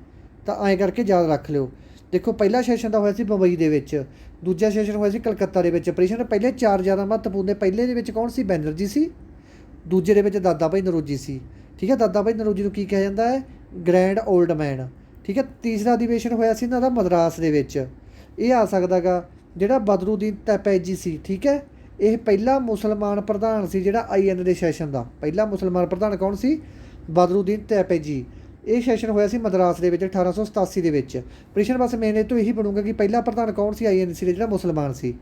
ਤਾਂ ਐਂ ਕਰਕੇ ਯਾਦ ਰੱਖ ਲਿਓ। ਦੇਖੋ, ਪਹਿਲਾ ਸੈਸ਼ਨ ਤਾਂ ਹੋਇਆ ਸੀ ਬੰਬਈ ਦੇ ਵਿੱਚ। ਦੂਜਾ ਸੈਸ਼ਨ ਹੋਇਆ ਸੀ ਕਲਕੱਤਾ ਦੇ ਵਿੱਚ। ਪ੍ਰਸ਼ਨ ਪਹਿਲੇ 4 ਜ਼ਿਆਦਾ ਮਹੱਤਵਪੂਰਨ ਨੇ। ਪਹਿਲੇ ਦੇ ਵਿੱਚ ਕੌਣ ਸੀ? ਬੈਨਰਜੀ ਸੀ। ਦੂਜੇ ਦੇ ਵਿੱਚ ਦਾਦਾ ਭਾਈ ਨਰੋਜੀ ਸੀ। ਠੀਕ ਹੈ, ਦਾਦਾ ਭਾਈ ਨਰੋਜੀ ਨੂੰ ਕੀ ਕਿਹਾ ਜਾਂਦਾ ਹੈ? ਗ੍ਰੈਂਡ ਓਲਡ ਮੈਨ। ਠੀਕ ਹੈ, ਤੀਸਰਾ ਅਧਿਵੇਸ਼ਨ ਹੋਇਆ ਸੀ ਇਹਨਾਂ ਦਾ ਮਦਰਾਸ ਦੇ ਵਿੱਚ। ਇਹ ਆ ਸਕਦਾ ਗਾ ਜਿਹੜਾ ਬਦਰੂਦੀਨ ਤੈਪੈਜੀ ਸੀ। ਠੀਕ ਹੈ, ਇਹ ਪਹਿਲਾ ਮੁਸਲਮਾਨ ਪ੍ਰਧਾਨ ਸੀ ਜਿਹੜਾ IN ਦੇ ਸੈਸ਼ਨ ਦਾ। ਪਹਿਲਾ ਮੁਸਲਮਾਨ ਪ੍ਰਧਾਨ ਕੌਣ ਸੀ? ਬਦਰੂਦੀਨ ਤੈਪੈਜੀ। ਇਹ ਸੈਸ਼ਨ ਹੋਇਆ ਸੀ ਮਦਰਾਸ ਦੇ ਵਿੱਚ 1887 ਦੇ ਵਿੱਚ। ਪ੍ਰਸ਼ਨ ਬਸ ਮੇਨ ਇਹ ਤੋਂ ਇਹੀ ਬਣੂਗਾ ਕਿ ਪਹਿਲਾ ਪ੍ਰਧਾਨ ਕੌਣ ਸੀ INC ਦੇ ਜਿਹੜਾ ਮੁਸਲਮਾਨ ਸੀ।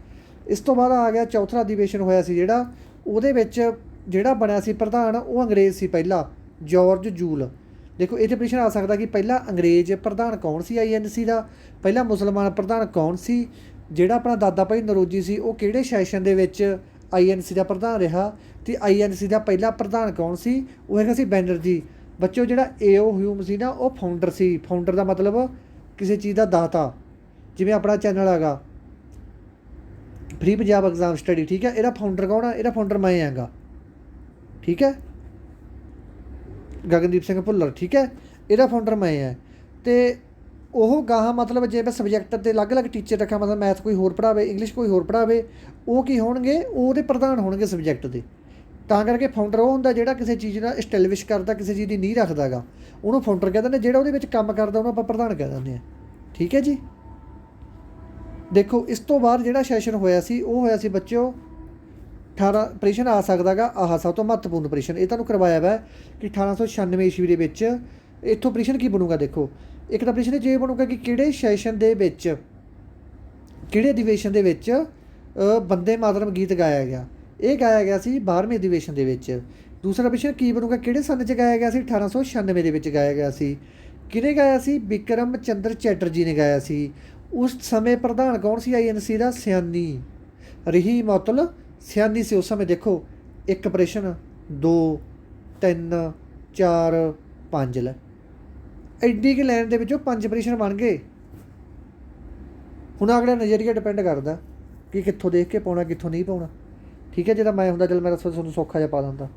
ਇਸ ਤੋਂ ਬਾਅਦ ਆ ਗਿਆ ਚੌਥਾ ਅਧਿਵੇਸ਼ਨ ਹੋਇਆ ਸੀ ਜਿਹੜਾ, ਉਹਦੇ ਵਿੱਚ ਜਿਹੜਾ ਬਣਿਆ ਸੀ ਪ੍ਰਧਾਨ ਉਹ ਅੰਗਰੇਜ਼ ਸੀ ਪਹਿਲਾ, ਜਾਰਜ ਜੂਲ। ਦੇਖੋ, ਇਹ 'ਤੇ ਪ੍ਰਸ਼ਨ ਆ ਸਕਦਾ ਕਿ ਪਹਿਲਾ ਅੰਗਰੇਜ਼ ਪ੍ਰਧਾਨ ਕੌਣ ਸੀ INC ਦਾ? ਪਹਿਲਾ ਮੁਸਲਮਾਨ ਪ੍ਰਧਾਨ ਕੌਣ ਸੀ? ਜਿਹੜਾ ਆਪਣਾ ਦਾਦਾ ਭਾਈ ਨਰੋਜੀ ਸੀ ਉਹ ਕਿਹੜੇ ਸੈਸ਼ਨ ਦੇ ਵਿੱਚ INC ਦਾ ਪ੍ਰਧਾਨ ਰਿਹਾ? ਤੇ INC ਦਾ ਪਹਿਲਾ ਪ੍ਰਧਾਨ ਕੌਣ ਸੀ? ਉਹ ਹੈਗਾ ਸੀ ਬੈਨਰਜੀ। ਬੱਚਿਓ ਜਿਹੜਾ AO ਹਿਊਮ ਸੀ ਨਾ, ਉਹ ਫਾਊਂਡਰ ਸੀ। ਫਾਊਂਡਰ ਦਾ ਮਤਲਬ ਕਿਸੇ ਚੀਜ਼ ਦਾ ਦਾਤਾ। ਜਿਵੇਂ ਆਪਣਾ ਚੈਨਲ ਹੈਗਾ ਫ੍ਰੀ ਪੰਜਾਬ ਐਗਜ਼ਾਮ ਸਟੱਡੀ, ਠੀਕ ਹੈ, ਇਹਦਾ ਫਾਊਂਡਰ ਕੌਣ ਆ? ਇਹਦਾ ਫਾਊਂਡਰ ਮੈਂ ਹੈਗਾ, ਠੀਕ ਹੈ, ਗਗਨਦੀਪ ਸਿੰਘ ਭੁੱਲਰ, ਠੀਕ ਹੈ, ਇਹਦਾ ਫਾਊਂਡਰ ਮੈਂ ਹੈ। ਅਤੇ ਉਹ ਗਾਹਾਂ ਮਤਲਬ ਜੇ ਮੈਂ ਸਬਜੈਕਟ 'ਤੇ ਅਲੱਗ-ਅਲੱਗ ਟੀਚਰ ਰੱਖਾਂ, ਮਤਲਬ ਮੈਥ ਕੋਈ ਹੋਰ ਪੜ੍ਹਾਵੇ, ਇੰਗਲਿਸ਼ ਕੋਈ ਹੋਰ ਪੜ੍ਹਾਵੇ, ਉਹ ਕੀ ਹੋਣਗੇ? ਉਹਦੇ ਪ੍ਰਧਾਨ ਹੋਣਗੇ ਸਬਜੈਕਟ ਦੇ। ਤਾਂ ਕਰਕੇ ਫਾਊਂਡਰ ਉਹ ਹੁੰਦਾ ਜਿਹੜਾ ਕਿਸੇ ਚੀਜ਼ ਦਾ ਐਸਟੈਬਲਿਸ਼ ਕਰਦਾ, ਕਿਸੇ ਚੀਜ਼ ਦੀ ਨੀਂਹ ਰੱਖਦਾ ਹੈਗਾ, ਉਹਨੂੰ ਫਾਊਂਡਰ ਕਹਿ ਦਿੰਦੇ। ਜਿਹੜਾ ਉਹਦੇ ਵਿੱਚ ਕੰਮ ਕਰਦਾ ਉਹਨੂੰ ਆਪਾਂ ਪ੍ਰਧਾਨ ਕਹਿ ਦਿੰਦੇ ਹਾਂ, ਠੀਕ ਹੈ ਜੀ। ਦੇਖੋ ਇਸ ਤੋਂ ਬਾਅਦ ਜਿਹੜਾ ਸੈਸ਼ਨ ਹੋਇਆ ਸੀ ਉਹ ਹੋਇਆ ਸੀ ਬੱਚਿਓ 18 ਪ੍ਰਸ਼ਨ ਆ ਸਕਦਾ ਗਾ। ਆਹ ਸਭ ਤੋਂ ਮਹੱਤਵਪੂਰਨ ਪ੍ਰਸ਼ਨ ਇਹ ਤੁਹਾਨੂੰ ਕਰਵਾਇਆ ਵਾ ਕਿ 1896 ਈਸਵੀ ਦੇ ਵਿੱਚ ਇੱਥੋਂ ਪ੍ਰਸ਼ਨ ਕੀ ਬਣੂਗਾ। ਦੇਖੋ ਇੱਕ ਤਾਂ ਪ੍ਰਸ਼ਨ ਜੇ ਬਣੂਗਾ ਕਿ ਕਿਹੜੇ ਸੈਸ਼ਨ ਦੇ ਵਿੱਚ, ਕਿਹੜੇ ਅਧਿਵੇਸ਼ਨ ਦੇ ਵਿੱਚ ਬੰਦੇ ਮਾਤਰਮ ਗੀਤ ਗਾਇਆ ਗਿਆ? ਇਹ ਗਾਇਆ ਗਿਆ ਸੀ 12ਵੇਂ ਅਧਿਵੇਸ਼ਨ ਦੇ ਵਿੱਚ। ਦੂਸਰਾ ਪ੍ਰਸ਼ਨ ਕੀ ਬਣੂਗਾ? ਕਿਹੜੇ ਸੰਨ 'ਚ ਗਾਇਆ ਗਿਆ ਸੀ? 1896 ਦੇ ਵਿੱਚ ਗਾਇਆ ਗਿਆ ਸੀ। ਕਿਹਨੇ ਗਾਇਆ ਸੀ? ਬਿਕਰਮ ਚੰਦਰ ਚੈਟਰਜੀ ਨੇ ਗਾਇਆ ਸੀ। ਉਸ ਸਮੇਂ ਪ੍ਰਧਾਨ ਕੌਣ ਸੀ INC ਦਾ? ਸਿਆਨੀ ਰਹੀ ਮੌਤਲ ਸਿਆਨੀ ਸੀ ਉਸ ਸਮੇਂ। ਦੇਖੋ ਇੱਕ ਪ੍ਰਸ਼ਨ, 2 3 4 5 ਲੈ, ਐਡੀ ਕਿ ਲਾਈਨ ਦੇ ਵਿੱਚੋਂ 5 ਪ੍ਰਸ਼ਨ ਬਣ ਗਏ। ਹੁਣ ਅਗਲਾ ਨਜ਼ਰੀਆ ਡਿਪੈਂਡ ਕਰਦਾ ਕਿ ਕਿੱਥੋਂ ਦੇਖ ਕੇ ਪਾਉਣਾ, ਕਿੱਥੋਂ ਨਹੀਂ ਪਾਉਣਾ, ਠੀਕ ਹੈ। ਜਿਹੜਾ ਮੈਂ ਹੁੰਦਾ ਚਲ ਮੈਂ ਤੁਹਾਨੂੰ ਸੌਖਾ ਜਿਹਾ ਪਾ ਦਿੰਦਾ,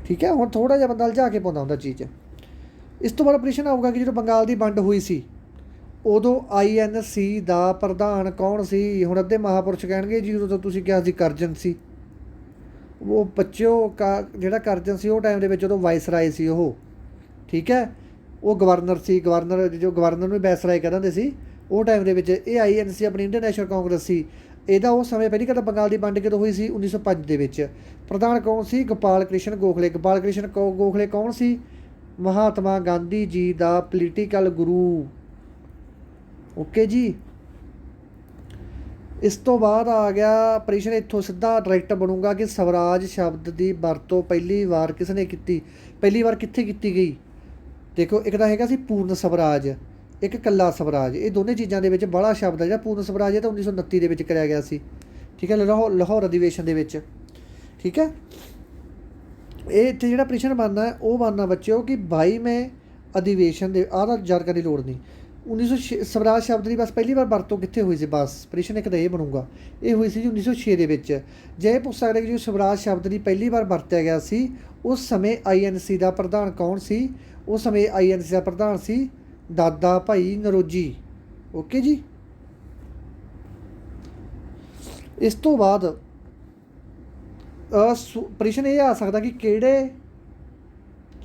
ਠੀਕ ਹੈ। ਹੁਣ ਥੋੜ੍ਹਾ ਜਿਹਾ ਬੰਦਾ ਉਲਝਾ ਕੇ ਪਾਉਂਦਾ ਹੁੰਦਾ ਚੀਜ਼। ਇਸ ਤੋਂ ਬਾਅਦ ਪ੍ਰਸ਼ਨ ਆਊਗਾ ਕਿ ਜਦੋਂ ਬੰਗਾਲ ਦੀ ਵੰਡ ਹੋਈ ਸੀ ਉਦੋਂ INC ਦਾ ਪ੍ਰਧਾਨ ਕੌਣ ਸੀ? ਹੁਣ ਅੱਧੇ ਮਹਾਂਪੁਰਸ਼ ਕਹਿਣਗੇ ਜੀ ਉਦੋਂ ਤੁਸੀਂ ਕਿਹਾ ਸੀ ਕਰਜਨ ਸੀ। ਉਹ ਬੱਚਿਓ ਜਿਹੜਾ ਕਰਜਨ ਸੀ ਉਹ ਟਾਈਮ ਦੇ ਵਿੱਚ ਉਦੋਂ ਵਾਇਸਰਾਏ ਸੀ ਉਹ, ਠੀਕ ਹੈ। ਉਹ ਗਵਰਨਰ ਸੀ, ਗਵਰਨਰ ਜੋ ਗਵਰਨਰ ਨੂੰ ਵਾਇਸਰਾਏ ਕਹਿ ਦਿੰਦੇ ਸੀ ਉਹ ਟਾਈਮ ਦੇ ਵਿੱਚ। ਇਹ INC ਆਪਣੀ ਇੰਡੀਅਨ ਨੈਸ਼ਨਲ ਕਾਂਗਰਸ ਸੀ। ਇਹਦਾ ਉਸ ਸਮੇਂ ਪਹਿਲੀ ਕਦੇ ਬੰਗਾਲ ਦੀ ਵੰਡ ਕਦੋਂ ਹੋਈ ਸੀ? 1905 ਦੇ ਵਿੱਚ। ਪ੍ਰਧਾਨ ਕੌਣ ਸੀ? ਗੋਪਾਲ ਕ੍ਰਿਸ਼ਨ ਗੋਖਲੇ। ਗੋਪਾਲ ਕ੍ਰਿਸ਼ਨ ਗੋਖਲੇ ਕੌਣ ਸੀ? ਮਹਾਤਮਾ ਗਾਂਧੀ ਜੀ ਦਾ ਪੋਲੀਟੀਕਲ ਗੁਰੂ, ਓਕੇ ਜੀ। ਇਸ ਤੋਂ ਬਾਅਦ ਆ ਗਿਆ ਪ੍ਰਸ਼ਨ, ਇੱਥੋਂ ਸਿੱਧਾ ਡਾਇਰੈਕਟ ਬਣੂਗਾ ਕਿ ਸਵਰਾਜ ਸ਼ਬਦ ਦੀ ਵਰਤੋਂ ਪਹਿਲੀ ਵਾਰ ਕਿਸ ਨੇ ਕੀਤੀ? ਪਹਿਲੀ ਵਾਰ ਕਿੱਥੇ ਕੀਤੀ ਗਈ? ਦੇਖੋ ਇੱਕ ਤਾਂ ਹੈਗਾ ਸੀ ਪੂਰਨ ਸਵਰਾਜ, ਇੱਕ ਇਕੱਲਾ ਸਵਰਾਜ। ਇਹ ਦੋਨੇ ਚੀਜ਼ਾਂ ਦੇ ਵਿੱਚ ਬੜਾ ਸ਼ਬਦ ਹੈ। ਜਿਹੜਾ ਪੂਰਨ ਸਵਰਾਜ ਹੈ ਤਾਂ 1929 ਦੇ ਵਿੱਚ ਕਰਿਆ ਗਿਆ ਸੀ, ਠੀਕ ਹੈ, ਲਾਹੌਰ ਅਧਿਵੇਸ਼ਨ ਦੇ ਵਿੱਚ, ਠੀਕ ਹੈ। ਇਹ ਇੱਥੇ ਜਿਹੜਾ ਪ੍ਰਸ਼ਨ ਬਣਨਾ ਉਹ ਬਣਨਾ ਬੱਚਿਓ ਕਿ 22ਵੇਂ ਅਧਿਵੇਸ਼ਨ ਦੇ, ਆਹ ਤਾਂ ਜਾਣਕਾਰੀ ਦੀ ਲੋੜ ਨਹੀਂ। 1906 ਸਵਰਾਜ ਸ਼ਬਦ ਦੀ ਬਸ ਪਹਿਲੀ ਵਾਰ ਵਰਤੋਂ ਕਿੱਥੇ ਹੋਈ ਸੀ? ਬਸ ਪ੍ਰਸ਼ਨ ਇੱਕ ਤਾਂ ਇਹ ਬਣੂਗਾ, ਇਹ ਹੋਈ ਸੀ ਜੀ 1906 ਦੇ ਵਿੱਚ। ਜੇ ਇਹ ਪੁੱਛ ਸਕਦੇ ਕਿ ਜੋ ਸਵਰਾਜ ਸ਼ਬਦ ਦੀ ਪਹਿਲੀ ਵਾਰ ਵਰਤਿਆ ਗਿਆ ਸੀ ਉਸ ਸਮੇਂ INC ਦਾ ਪ੍ਰਧਾਨ ਕੌਣ ਸੀ? ਉਸ ਸਮੇਂ INC ਦਾ ਪ੍ਰਧਾਨ ਸੀ ਦਾਦਾ ਭਾਈ ਨਰੋਜੀ, ਓਕੇ ਜੀ। ਇਸ ਤੋਂ ਬਾਅਦ ਪ੍ਰਸ਼ਨ ਇਹ ਆ ਸਕਦਾ ਕਿ ਕਿਹੜੇ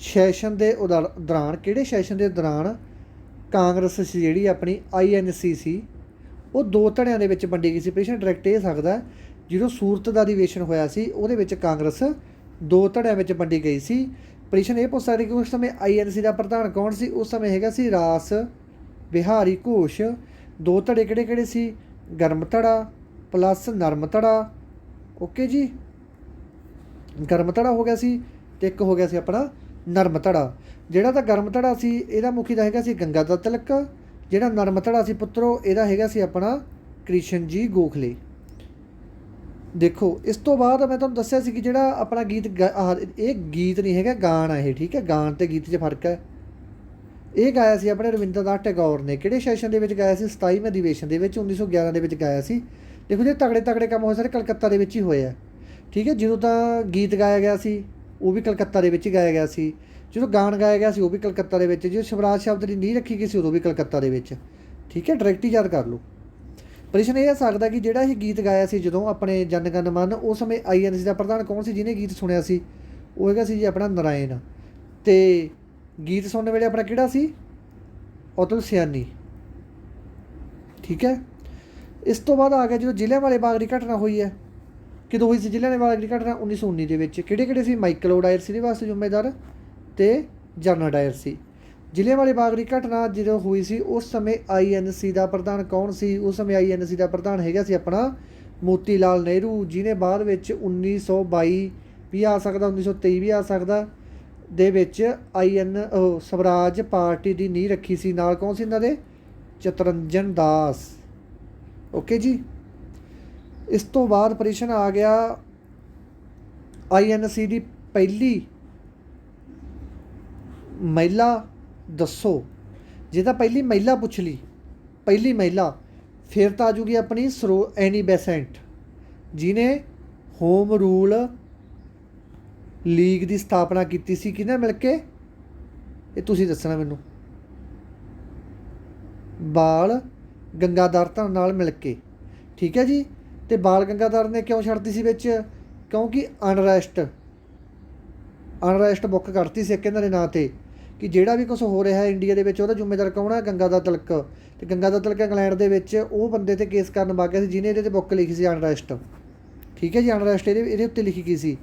ਸੈਸ਼ਨ ਦੇ ਦੌਰਾਨ, ਕਿਹੜੇ ਸੈਸ਼ਨ ਦੇ ਦੌਰਾਨ ਕਾਂਗਰਸ ਸੀ ਜਿਹੜੀ ਆਪਣੀ INC ਸੀ ਉਹ ਦੋ ਧੜਿਆਂ ਦੇ ਵਿੱਚ ਵੰਡੀ ਗਈ ਸੀ? ਪ੍ਰਸ਼ਨ ਡਾਇਰੈਕਟ ਇਹ ਸਕਦਾ ਜਦੋਂ ਸੂਰਤ ਦਾ ਅਧਿਵੇਸ਼ਨ ਹੋਇਆ ਸੀ ਉਹਦੇ ਵਿੱਚ ਕਾਂਗਰਸ ਦੋ ਧੜਿਆਂ ਵਿੱਚ ਵੰਡੀ ਗਈ ਸੀ। ਪ੍ਰਸ਼ਨ ਇਹ ਪੁੱਛ ਸਕਦੇ ਕਿ ਉਸ ਸਮੇਂ INC ਦਾ ਪ੍ਰਧਾਨ ਕੌਣ ਸੀ? ਉਸ ਸਮੇਂ ਹੈਗਾ ਸੀ ਰਾਸ ਬਿਹਾਰੀ ਘੋਸ਼। ਦੋ ਧੜੇ ਕਿਹੜੇ ਕਿਹੜੇ ਸੀ? ਗਰਮ ਧੜਾ ਪਲੱਸ ਨਰਮ ਧੜਾ, ਓਕੇ ਜੀ। ਗਰਮ ਧੜਾ ਹੋ ਗਿਆ ਸੀ ਅਤੇ ਇੱਕ ਹੋ ਗਿਆ ਸੀ ਆਪਣਾ ਨਰਮ ਧੜਾ। ਜਿਹੜਾ ਤਾਂ ਗਰਮ ਧੜਾ ਸੀ ਇਹਦਾ ਮੁਖੀ ਦਾ ਹੈਗਾ ਸੀ ਗੰਗਾਧਰ ਤਿਲਕ। ਜਿਹੜਾ ਨਰਮ ਧੜਾ ਸੀ ਪੁੱਤਰੋ ਇਹਦਾ ਹੈਗਾ ਸੀ ਆਪਣਾ ਕ੍ਰਿਸ਼ਨ ਜੀ ਗੋਖਲੇ। ਦੇਖੋ ਇਸ ਤੋਂ ਬਾਅਦ ਮੈਂ ਤੁਹਾਨੂੰ ਦੱਸਿਆ ਸੀ ਕਿ ਜਿਹੜਾ ਆਪਣਾ ਗੀਤ ਇਹ ਗੀਤ ਨਹੀਂ ਹੈਗਾ, ਗਾਣ ਆ ਇਹ, ਠੀਕ ਹੈ। ਗਾਣ ਅਤੇ ਗੀਤ 'ਚ ਫਰਕ ਹੈ। ਇਹ ਗਾਇਆ ਸੀ ਆਪਣੇ ਰਵਿੰਦਰਨਾਥ ਟੈਗੋਰ ਨੇ। ਕਿਹੜੇ ਸੈਸ਼ਨ ਦੇ ਵਿੱਚ ਗਾਇਆ ਸੀ? 27ਵੇਂ ਅਧਿਵੇਸ਼ਨ ਦੇ ਵਿੱਚ 1911 ਦੇ ਵਿੱਚ ਗਾਇਆ ਸੀ। ਦੇਖੋ ਜੇ ਤਗੜੇ ਕੰਮ ਹੋਏ ਸਾਰੇ ਕਲਕੱਤਾ ਦੇ ਵਿੱਚ ਹੀ ਹੋਏ ਆ, ਠੀਕ ਹੈ। ਜਦੋਂ ਤਾਂ ਗੀਤ ਗਾਇਆ ਗਿਆ ਸੀ ਉਹ ਵੀ ਕਲਕੱਤਾ ਦੇ ਵਿੱਚ ਹੀ ਗਾਇਆ ਗਿਆ ਸੀ। ਜਦੋਂ ਗਾਣ ਗਾਇਆ ਗਿਆ ਸੀ ਉਹ ਵੀ ਕਲਕੱਤਾ ਦੇ ਵਿੱਚ। ਜਦੋਂ ਸਵਰਾਜ ਸ਼ਬਦ ਦੀ ਨੀਂਹ ਰੱਖੀ ਗਈ ਸੀ ਉਦੋਂ ਵੀ ਕਲਕੱਤਾ ਦੇ ਵਿੱਚ, ਠੀਕ ਹੈ। ਡਾਇਰੈਕਟ ਹੀ ਯਾਦ ਕਰ ਲਓ। ਪ੍ਰਸ਼ਨ ਇਹ ਆ ਸਕਦਾ ਕਿ ਜਿਹੜਾ ਇਹ ਗੀਤ ਗਾਇਆ ਸੀ ਜਦੋਂ ਆਪਣੇ ਜਨ ਗਣ ਮਨ, ਉਸ ਸਮੇਂ INC ਦਾ ਪ੍ਰਧਾਨ ਕੌਣ ਸੀ ਜਿਹਨੇ ਗੀਤ ਸੁਣਿਆ ਸੀ? ਉਹ ਹੈਗਾ ਸੀ ਜੀ ਆਪਣਾ ਨਰਾਇਣ। ਅਤੇ ਗੀਤ ਸੁਣਨ ਵੇਲੇ ਆਪਣਾ ਕਿਹੜਾ ਸੀ? ਅਤੁਲ ਸਿਆਨੀ, ਠੀਕ ਹੈ। ਇਸ ਤੋਂ ਬਾਅਦ ਆ ਗਿਆ ਜਦੋਂ ਜ਼ਿਲ੍ਹਿਆਂਵਾਲੇ ਬਾਗ ਦੀ ਘਟਨਾ ਹੋਈ ਹੈ। ਕਦੋਂ ਹੋਈ ਸੀ ਜ਼ਿਲ੍ਹਿਆਂਵਾਲੇ ਬਾਗ ਦੀ ਘਟਨਾ? 1919 ਦੇ ਵਿੱਚ। ਕਿਹੜੇ ਸੀ? ਮਾਈਕਲ ਓਡਾਇਰ ਸੀ ਇਹਦੇ ਵਾਸਤੇ ਜ਼ਿੰਮੇਦਾਰ ਅਤੇ ਜਨਰਲ ਡਾਇਰ ਸੀ। ਜ਼ਿਲ੍ਹਿਆਂਵਾਲੇ ਬਾਗ ਦੀ ਘਟਨਾ ਜਦੋਂ ਹੋਈ ਸੀ ਉਸ ਸਮੇਂ INC ਦਾ ਪ੍ਰਧਾਨ ਕੌਣ ਸੀ? ਉਸ ਸਮੇਂ INC ਦਾ ਪ੍ਰਧਾਨ ਹੈਗਾ ਸੀ ਆਪਣਾ ਮੋਤੀ ਲਾਲ ਨਹਿਰੂ, ਜਿਹਨੇ ਬਾਅਦ ਵਿੱਚ 1922 ਵੀ ਆ ਸਕਦਾ, 1923 ਵੀ ਆ ਸਕਦਾ ਦੇ ਵਿੱਚ ਸਵਰਾਜ ਪਾਰਟੀ ਦੀ ਨੀਂਹ ਰੱਖੀ ਸੀ। ਨਾਲ ਕੌਣ ਸੀ ਇਹਨਾਂ ਦੇ? ਚਤਰੰਜਨ ਦਾਸ, ਓਕੇ ਜੀ। ਇਸ ਤੋਂ ਬਾਅਦ ਪ੍ਰਸ਼ਨ ਆ ਗਿਆ INC ਦੀ ਪਹਿਲੀ ਮਹਿਲਾ ਦੱਸੋ। ਜੇ ਤਾਂ ਪਹਿਲੀ ਮਹਿਲਾ ਪੁੱਛ ਲਈ, ਪਹਿਲੀ ਮਹਿਲਾ, ਫਿਰ ਤਾਂ ਆ ਜੂਗੀ ਆਪਣੀ ਐਨੀ ਬੈਸੈਂਟ, ਜਿਹਨੇ ਹੋਮ ਰੂਲ ਲੀਗ ਦੀ ਸਥਾਪਨਾ ਕੀਤੀ ਸੀ ਕਿਹਦੇ ਨਾਲ ਮਿਲ ਕੇ, ਇਹ ਤੁਸੀਂ ਦੱਸਣਾ ਮੈਨੂੰ, ਬਾਲ ਗੰਗਾਧਰ ਨਾਲ ਮਿਲ ਕੇ। ਠੀਕ ਹੈ ਜੀ। ਤੇ ਬਾਲ ਗੰਗਾਧਰ ਨੇ ਕਿਉਂ ਛੱਡਤੀ ਸੀ ਵਿੱਚ, ਕਿਉਂਕਿ ਅਨਰੈਸਟ ਬੁੱਕ ਕਰਤੀ ਸੀ ਇੱਕ ਇਹਨਾਂ ਦੇ ਨਾਂ 'ਤੇ, ਕਿ ਜਿਹੜਾ ਵੀ ਕੁਛ ਹੋ ਰਿਹਾ ਇੰਡੀਆ ਦੇ ਵਿੱਚ ਉਹਦਾ ਜ਼ਿੰਮੇਦਾਰ ਕੌਣ ਹੈ, ਗੰਗਾਧਰ ਤਿਲਕ। ਅਤੇ ਗੰਗਾਧਰ ਤਿਲਕ ਇੰਗਲੈਂਡ ਦੇ ਵਿੱਚ ਉਹ ਬੰਦੇ 'ਤੇ ਕੇਸ ਕਰਨ ਵਗ ਗਿਆ ਸੀ ਜਿਹਨੇ ਇਹਦੇ 'ਤੇ ਬੁੱਕ ਲਿਖੀ ਸੀ ਅਨਰੈਸਟ। ਠੀਕ ਹੈ ਜੀ। ਅਨਰੈਸਟ ਇਹਦੇ ਉੱਤੇ ਲਿਖੀ ਗਈ ਸੀ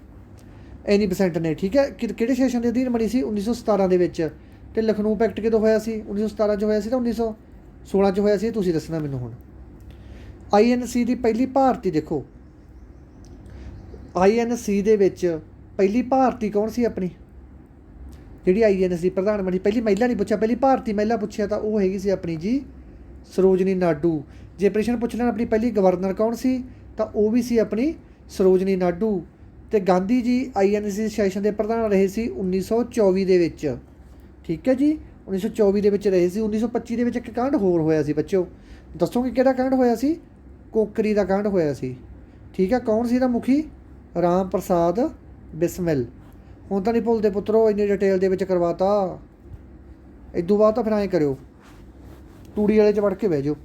ਐਨੀ ਬੈਸੈਂਟ ਨੇ। ਠੀਕ ਹੈ। ਕਿਹੜੇ ਸੈਸ਼ਨ ਦੇ ਅਧੀਨ ਬਣੀ ਸੀ, 1917 ਦੇ ਵਿੱਚ। ਅਤੇ ਲਖਨਊ ਪੈਕਟ ਕਦੋਂ ਹੋਇਆ ਸੀ, 1917 'ਚ ਹੋਇਆ ਸੀ ਤਾਂ 1916 'ਚ ਹੋਇਆ ਸੀ, ਤੁਸੀਂ ਦੱਸਣਾ ਮੈਨੂੰ ਹੁਣ। INC ਦੀ ਪਹਿਲੀ ਭਾਰਤੀ ਦੇਖੋ, INC ਦੇ ਵਿੱਚ ਪਹਿਲੀ ਭਾਰਤੀ ਕੌਣ ਸੀ ਆਪਣੀ, ਜਿਹੜੀ INC ਦੀ ਪ੍ਰਧਾਨ ਬਣੀ। ਪਹਿਲੀ ਮਹਿਲਾ ਨਹੀਂ ਪੁੱਛਿਆ, ਪਹਿਲੀ ਭਾਰਤੀ ਮਹਿਲਾ ਪੁੱਛਿਆ ਤਾਂ ਉਹ ਹੈਗੀ ਸੀ ਆਪਣੀ ਜੀ ਸਰੋਜਨੀ ਨਾਇਡੂ। ਜੇ ਪ੍ਰਸ਼ਨ ਪੁੱਛ ਲੈਣ ਆਪਣੀ ਪਹਿਲੀ ਗਵਰਨਰ ਕੌਣ ਸੀ, ਤਾਂ ਉਹ ਵੀ ਸੀ ਆਪਣੀ ਸਰੋਜਨੀ ਨਾਇਡੂ। ਅਤੇ ਗਾਂਧੀ ਜੀ INC ਸੈਸ਼ਨ ਦੇ ਪ੍ਰਧਾਨ ਰਹੇ ਸੀ 1924 ਦੇ ਵਿੱਚ। ਠੀਕ ਹੈ ਜੀ। 1924 ਦੇ ਵਿੱਚ ਰਹੇ ਸੀ। 1925 ਦੇ ਵਿੱਚ ਇੱਕ ਕਾਂਡ ਹੋਰ ਹੋਇਆ ਸੀ ਬੱਚਿਓ, ਦੱਸੋਗੇ ਕਿਹੜਾ ਕਾਂਡ ਹੋਇਆ ਸੀ, ਕੋਕਰੀ ਦਾ ਕਾਂਡ ਹੋਇਆ ਸੀ। ਠੀਕ ਹੈ। ਕੌਣ ਸੀ ਇਹਦਾ ਮੁਖੀ, ਰਾਮ ਪ੍ਰਸਾਦ ਬਿਸਮਿਲ। ਹੁਣ ਤਾਂ ਨਹੀਂ ਭੁੱਲਦੇ ਪੁੱਤਰੋ, ਇੰਨੀ ਡਿਟੇਲ ਦੇ ਵਿੱਚ ਕਰਵਾਤਾ। ਇਦੋਂ ਬਾਅਦ ਤਾਂ ਫਿਰ ਐਂ ਕਰਿਓ, ਤੂੜੀ ਵਾਲੇ 'ਚ ਵੜ ਕੇ ਬਹਿ ਜਾਓ।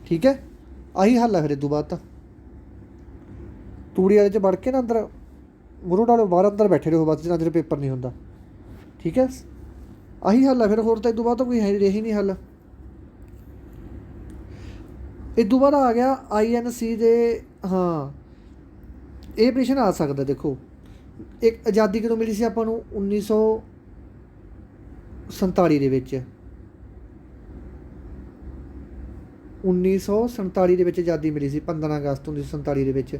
ਠੀਕ ਹੈ। ਆਹੀ ਹੱਲ ਹੈ ਫਿਰ ਇਦੋਂ ਬਾਅਦ ਤਾਂ, ਤੂੜੀ ਵਾਲੇ 'ਚ ਵੜ ਕੇ ਨਾ ਅੰਦਰ ਮੂਹਰੋਂ ਡਾਲੋ, ਬਾਹਰ ਅੰਦਰ ਬੈਠੇ ਰਹੋ ਬਸ, ਜਿੰਨਾ ਚਿਰ ਪੇਪਰ ਨਹੀਂ ਹੁੰਦਾ। ਠੀਕ ਹੈ। ਆਹੀ ਹੱਲ ਹੈ ਫਿਰ, ਹੋਰ ਤਾਂ ਇਦੋਂ ਬਾਅਦ ਤਾਂ ਕੋਈ ਹੈ ਰਹੀ ਨਹੀਂ ਹੱਲ। ਇਦੋਂ ਬਾਅਦ ਆ ਗਿਆ INC ਦੇ, ਹਾਂ ਇਹ ਪ੍ਰਸ਼ਨ ਆ ਸਕਦਾ ਦੇਖੋ, ਇੱਕ ਆਜ਼ਾਦੀ ਕਦੋਂ ਮਿਲੀ ਸੀ ਆਪਾਂ ਨੂੰ, 1947 ਦੇ ਵਿੱਚ। 1947 ਦੇ ਵਿੱਚ ਆਜ਼ਾਦੀ ਮਿਲੀ ਸੀ, 15 ਅਗਸਤ 1947 ਦੇ ਵਿੱਚ।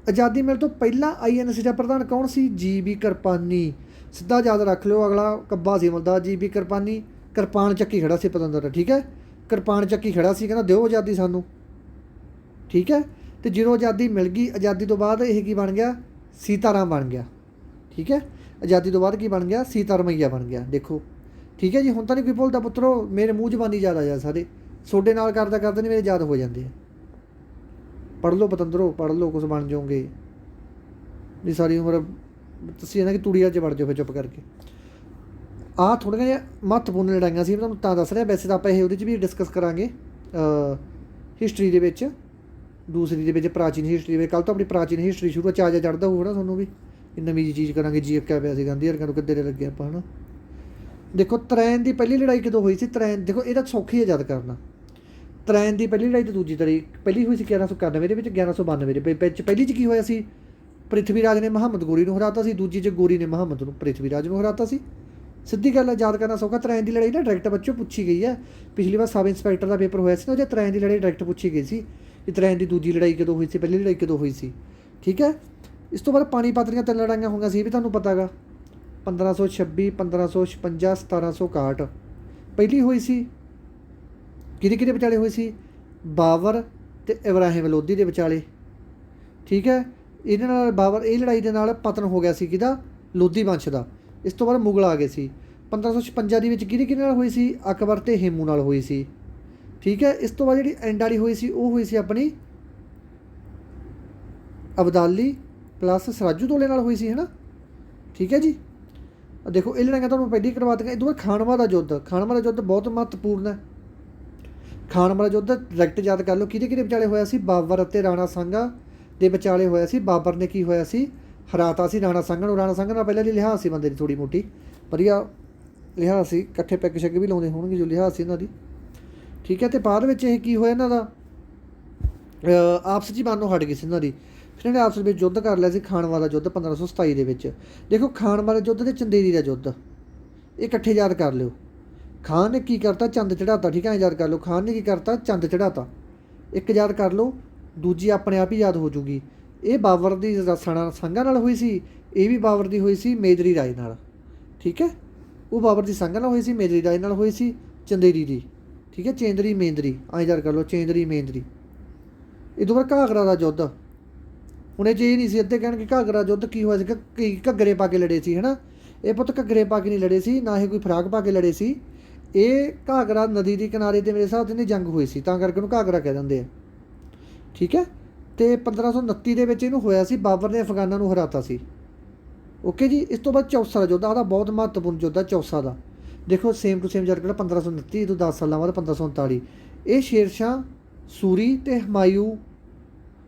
ਆਜ਼ਾਦੀ ਮਿਲਣ ਤੋਂ ਪਹਿਲਾਂ INC ਦਾ ਪ੍ਰਧਾਨ ਕੌਣ ਸੀ, GB ਕਿਰਪਾਨੀ। ਸਿੱਧਾ ਯਾਦ ਰੱਖ ਲਿਓ, ਅਗਲਾ ਕੱਬਾ ਸੀ ਮੁੱਦਾ। GB ਕਿਰਪਾਨੀ ਕਿਰਪਾਨ ਚੱਕੀ ਖੜਾ ਸੀ ਪਤੰਦਰ। ਠੀਕ ਹੈ। ਕਿਰਪਾਨ ਚੱਕੀ ਖੜਾ ਸੀ, ਕਹਿੰਦਾ ਦਿਓ ਆਜ਼ਾਦੀ ਸਾਨੂੰ। ਠੀਕ ਹੈ। ਅਤੇ ਜਦੋਂ ਆਜ਼ਾਦੀ ਮਿਲ ਗਈ, ਆਜ਼ਾਦੀ ਤੋਂ ਬਾਅਦ ਇਹ ਕੀ ਬਣ ਗਿਆ, ਸੀਤਾਰਾਮ ਬਣ ਗਿਆ। ਠੀਕ ਹੈ। ਆਜ਼ਾਦੀ ਤੋਂ ਬਾਅਦ ਕੀ ਬਣ ਗਿਆ, ਸੀਤਾਰਮਈਆ ਬਣ ਗਿਆ। ਦੇਖੋ। ਠੀਕ ਹੈ ਜੀ। ਹੁਣ ਤਾਂ ਨਹੀਂ ਕੋਈ ਭੁੱਲਦਾ ਪੁੱਤਰੋ, ਮੇਰੇ ਮੂੰਹ ਜ਼ਬਾਨੀ ਯਾਦ ਆ ਜਾ ਸਾਰੇ, ਤੁਹਾਡੇ ਨਾਲ ਕਰਦਾ ਕਰਦੇ ਨਹੀਂ ਮੇਰੇ ਯਾਦ ਹੋ ਜਾਂਦੇ ਆ। ਪੜ੍ਹ ਲਓ ਪਤੰਦਰੋ, ਪੜ੍ਹ ਲਓ, ਕੁਛ ਬਣ ਜਾਓਗੇ। ਨਹੀਂ ਸਾਰੀ ਉਮਰ ਤੁਸੀਂ ਇਹਨਾਂ ਕਿ ਤੂੜੀਆਂ 'ਚ ਵੜ ਜਾਓ ਫਿਰ ਚੁੱਪ ਕਰਕੇ। ਆਹ ਥੋੜ੍ਹੀਆਂ ਜਿਹੀਆਂ ਮਹੱਤਵਪੂਰਨ ਲੜਾਈਆਂ ਸੀ, ਮੈਂ ਤੁਹਾਨੂੰ ਤਾਂ ਦੱਸ ਰਿਹਾ। ਵੈਸੇ ਤਾਂ ਆਪਾਂ ਇਹ ਉਹਦੇ 'ਚ ਵੀ ਡਿਸਕਸ ਕਰਾਂਗੇ ਹਿਸਟਰੀ ਦੇ ਵਿੱਚ, ਦੂਸਰੀ ਦੇ ਵਿੱਚ ਪ੍ਰਾਚੀਨ ਹਿਸਟਰੀ ਵਿੱਚ। ਕੱਲ੍ਹ ਤੋਂ ਆਪਣੀ ਪ੍ਰਾਚੀਨ ਹਿਸਟਰੀ ਸ਼ੁਰੂ, ਚਾਜਾ ਚੜ੍ਹਦਾ ਹੋਊਗਾ ਨਾ ਤੁਹਾਨੂੰ ਵੀ, ਨਵੀਂ ਜਿਹੀ ਚੀਜ਼ ਕਰਾਂਗੇ। ਜੀ ਅੱਕਿਆ ਪਿਆ ਸੀ ਗਾਂਧੀ ਵਰਗਿਆਂ ਨੂੰ, ਕਿੱਦੇ ਦੇ ਲੱਗੇ ਆਪਾਂ ਹੈ ਨਾ। ਦੇਖੋ ਤਰੈਨ ਦੀ ਪਹਿਲੀ ਲੜਾਈ ਕਦੋਂ ਹੋਈ ਸੀ, ਤਰੈਨ ਦੇਖੋ ਇਹਦਾ ਸੌਖੀ ਹੈ ਯਾਦ ਕਰਨਾ। ਤਰੈਨ ਦੀ ਪਹਿਲੀ ਲੜਾਈ ਤੇ ਦੂਜੀ ਲੜਾਈ, ਪਹਿਲੀ ਹੋਈ ਸੀ 1191 ਦੇ ਵਿੱਚ, 1192 ਦੇ ਵਿੱਚ। ਪਹਿਲੀ 'ਚ ਕੀ ਹੋਇਆ ਸੀ, ਪ੍ਰਿਥਵੀ ਰਾਜ ਨੇ ਮੁਹੰਮਦ ਗੋਰੀ ਨੂੰ ਹਰਾਤਾ ਸੀ, ਦੂਜੀ 'ਚ ਗੋਰੀ ਨੇ ਮੁਹੰਮਦ ਨੂੰ ਪ੍ਰਿਥਵੀ ਰਾਜ ਨੂੰ ਹਰਾਤਾ ਸੀ। ਸਿੱਧੀ ਗੱਲ ਹੈ, ਯਾਦ ਕਰਨਾ ਸੌਖਾ। ਤਰੈਨ ਦੀ ਲੜਾਈ ਨਾ ਡਾਇਰੈਕਟ ਬੱਚੋਂ ਪੁੱਛੀ ਗਈ ਹੈ। ਪਿਛਲੀ ਵਾਰ ਸਬ ਇੰਸਪੈਕਟਰ ਦਾ ਪੇਪਰ ਹੋਇਆ ਸੀ ਨਾ, ਉਹਦੇ ਤਰੈਨ ਦੀ ਲੜਾਈ ਡਾਇਰੈਕਟ ਪੁੱਛੀ ਗਈ ਸੀ ਕਿ ਤਰੈਨ ਦੀ ਦੂਜੀ ਲੜਾਈ ਕਦੋਂ ਹੋਈ ਸੀ, ਪਹਿਲੀ ਲੜਾਈ ਕਦੋਂ ਹੋਈ ਸੀ। ਠੀਕ ਹੈ। ਇਸ ਤੋਂ ਬਾਅਦ ਪਾਣੀਪਤ ਦੀਆਂ 3 ਲੜਾਈਆਂ ਹੋਈਆਂ ਸੀ, ਇਹ ਵੀ ਤੁਹਾਨੂੰ ਪਤਾ ਗਾ। 1526, 1556, 1761 ਪਹਿਲੀ ਹੋਈ ਸੀ। ਕਿਹਦੇ ਕਿਹਦੇ ਵਿਚਾਲੇ ਹੋਈ ਸੀ, ਬਾਬਰ ਅਤੇ ਇਬਰਾਹਿਮ ਲੋਧੀ ਦੇ ਵਿਚਾਲੇ। ਠੀਕ ਹੈ। ਇਹਦੇ ਨਾਲ ਬਾਬਰ, ਇਹ ਲੜਾਈ ਦੇ ਨਾਲ ਪਤਨ ਹੋ ਗਿਆ ਸੀ ਕਿਹਦਾ, ਲੋਧੀ ਵੰਸ਼ ਦਾ। ਇਸ ਤੋਂ ਬਾਅਦ ਮੁਗਲ ਆ ਗਏ ਸੀ। 1556 ਦੇ ਵਿੱਚ ਕਿਹਦੇ ਨਾਲ ਹੋਈ ਸੀ, ਅਕਬਰ ਅਤੇ ਹੇਮੂ ਨਾਲ ਹੋਈ ਸੀ। ਠੀਕ ਹੈ। ਇਸ ਤੋਂ ਬਾਅਦ ਜਿਹੜੀ ਐਂਡ ਵਾਲੀ ਹੋਈ ਸੀ, ਉਹ ਹੋਈ ਸੀ ਆਪਣੀ ਅਬਦਾਲੀ ਪਲੱਸ ਸਰਾਜੂਦੋਲੇ ਨਾਲ ਹੋਈ ਸੀ, ਹੈ ਨਾ। ਠੀਕ ਹੈ ਜੀ। ਦੇਖੋ ਇਹ ਲੜਾਈਆਂ ਤੁਹਾਨੂੰ ਪਹਿਲਾਂ ਹੀ ਕਰਵਾ ਦਿੱਤੀਆਂ। ਇਹ ਤੋਂ ਬਾਅਦ ਖਾਨਵਾ ਦਾ ਯੁੱਧ, ਖਾਨਵਾ ਦਾ ਯੁੱਧ ਬਹੁਤ ਮਹੱਤਵਪੂਰਨ ਹੈ। ਖਾਨਵਾ ਦਾ ਯੁੱਧ ਡਾਇਰੈਕਟ ਯਾਦ ਕਰ ਲਓ, ਕਿਹਦੇ ਵਿਚਾਲੇ ਹੋਇਆ ਸੀ, ਬਾਬਰ ਅਤੇ ਰਾਣਾ ਸਾਂਗਾ ਦੇ ਵਿਚਾਲੇ ਹੋਇਆ ਸੀ। ਬਾਬਰ ਨੇ ਕੀ ਹੋਇਆ ਸੀ, ਹਰਾਤਾ ਸੀ ਰਾਣਾ ਸਾਂਗਾ ਨੂੰ। ਰਾਣਾ ਸਾਂਗਾ ਨਾਲ ਪਹਿਲਾਂ ਦੀ ਲਿਹਾਜ਼ ਸੀ ਬੰਦੇ ਦੀ ਥੋੜ੍ਹੀ ਮੋਟੀ, ਵਧੀਆ ਲਿਹਾਜ਼ ਸੀ, ਇਕੱਠੇ ਪੈਗ ਸ਼ੈਗ ਵੀ ਲਾਉਂਦੇ ਹੋਣਗੇ ਜੋ ਲਿਹਾਜ਼ ਸੀ ਇਹਨਾਂ ਦੀ। ਠੀਕ ਹੈ। ਅਤੇ ਬਾਅਦ ਵਿੱਚ ਇਹ ਕੀ ਹੋਇਆ, ਇਹਨਾਂ ਦਾ ਆਪਸ 'ਚ ਹੀ ਬਣਨੋਂ ਹਟ ਗਈ ਸੀ ਇਹਨਾਂ ਦੀ। ਫਿਰ ਇਹਨੇ ਆਪਸ ਵਿੱਚ ਯੁੱਧ ਕਰ ਲਿਆ ਸੀ, ਖਾਨਵਾ ਦਾ ਯੁੱਧ 1527 ਦੇ ਵਿੱਚ। ਦੇਖੋ ਖਾਨਵਾ ਦਾ ਯੁੱਧ ਅਤੇ ਚੰਦੇਰੀ ਦਾ ਯੁੱਧ, ਇਹ ਇਕੱਠੇ ਯਾਦ ਕਰ ਲਿਓ। ਖਾਨ ਨੇ ਕੀ ਕਰਤਾ, ਚੰਦ ਚੜ੍ਹਾਤਾ। ਠੀਕ ਹੈ। ਯਾਦ ਕਰ ਲਓ, ਖਾਨ ਨੇ ਕੀ ਕਰਤਾ, ਚੰਦ ਚੜ੍ਹਾਤਾ। ਇੱਕ ਯਾਦ ਕਰ ਲਓ, ਦੂਜੀ ਆਪਣੇ ਆਪ ਹੀ ਯਾਦ ਹੋ ਜੂਗੀ। ਇਹ ਬਾਬਰ ਦੀ ਰਾਣਾ ਸਾਂਗਾ ਨਾਲ ਹੋਈ ਸੀ, ਇਹ ਵੀ ਬਾਬਰ ਦੀ ਹੋਈ ਸੀ ਮੇਦਰੀ ਰਾਏ ਨਾਲ। ਠੀਕ ਹੈ। ਉਹ ਬਾਬਰ ਦੀ ਸਾਂਗਾ ਨਾਲ ਹੋਈ ਸੀ, ਮੇਦਰੀ ਰਾਏ ਨਾਲ ਹੋਈ ਸੀ ਚੰਦੇਰੀ ਦੀ। ਠੀਕ ਹੈ। ਚੇਂਦਰੀ ਮੇਂਦਰੀ, ਐਂ ਯਾਦ ਕਰ ਲਓ, ਚੇਂਦਰੀ ਮੇਂਦਰੀ। ਇਹ ਤੋਂ ਬਾਅਦ ਘਾਗਰਾ ਦਾ ਯੁੱਧ, ਹੁਣ ਇਹ 'ਚ ਇਹ ਨਹੀਂ ਸੀ ਅੱਧੇ ਕਹਿਣਗੇ ਘਾਗਰਾ ਯੁੱਧ ਕੀ ਹੋਇਆ ਸੀ, ਕੀ ਘੱਗਰੇ ਪਾ ਕੇ ਲੜੇ ਸੀ, ਹੈ ਨਾ। ਇਹ ਪੁੱਤ ਘੱਗਰੇ ਪਾ ਕੇ ਨਹੀਂ ਲੜੇ ਸੀ, ਨਾ ਇਹ ਕੋਈ ਫਰਾਕ ਪਾ ਕੇ ਲੜੇ ਸੀ। ਇਹ ਘਾਗਰਾ ਨਦੀ ਦੇ ਕਿਨਾਰੇ 'ਤੇ ਮੇਰੇ ਹਿਸਾਬ ਨਾਲ ਜੰਗ ਹੋਈ ਸੀ, ਤਾਂ ਕਰਕੇ ਉਹਨੂੰ ਘਾਗਰਾ ਕਹਿ ਦਿੰਦੇ ਆ। ਠੀਕ ਹੈ। ਅਤੇ 1529 ਦੇ ਵਿੱਚ ਇਹਨੂੰ ਹੋਇਆ ਸੀ, ਬਾਬਰ ਨੇ ਅਫਗਾਨਾਂ ਨੂੰ ਹਰਾਤਾ ਸੀ। ਓਕੇ ਜੀ। ਇਸ ਤੋਂ ਬਾਅਦ ਚੌਸਾ ਦਾ ਯੁੱਧ, ਆਹ ਬਹੁਤ ਮਹੱਤਵਪੂਰਨ ਯੁੱਧ ਆ ਚੌਸਾ ਦਾ। ਦੇਖੋ ਸੇਮ ਟੂ ਸੇਮ ਯਾਰ ਕਿਹੜਾ 1529 ਤੋਂ 10 ਸਾਲਾਂ ਬਾਅਦ 1539। ਇਹ ਸ਼ੇਰਸ਼ਾਹ ਸੂਰੀ ਅਤੇ ਹਮਾਯੂ,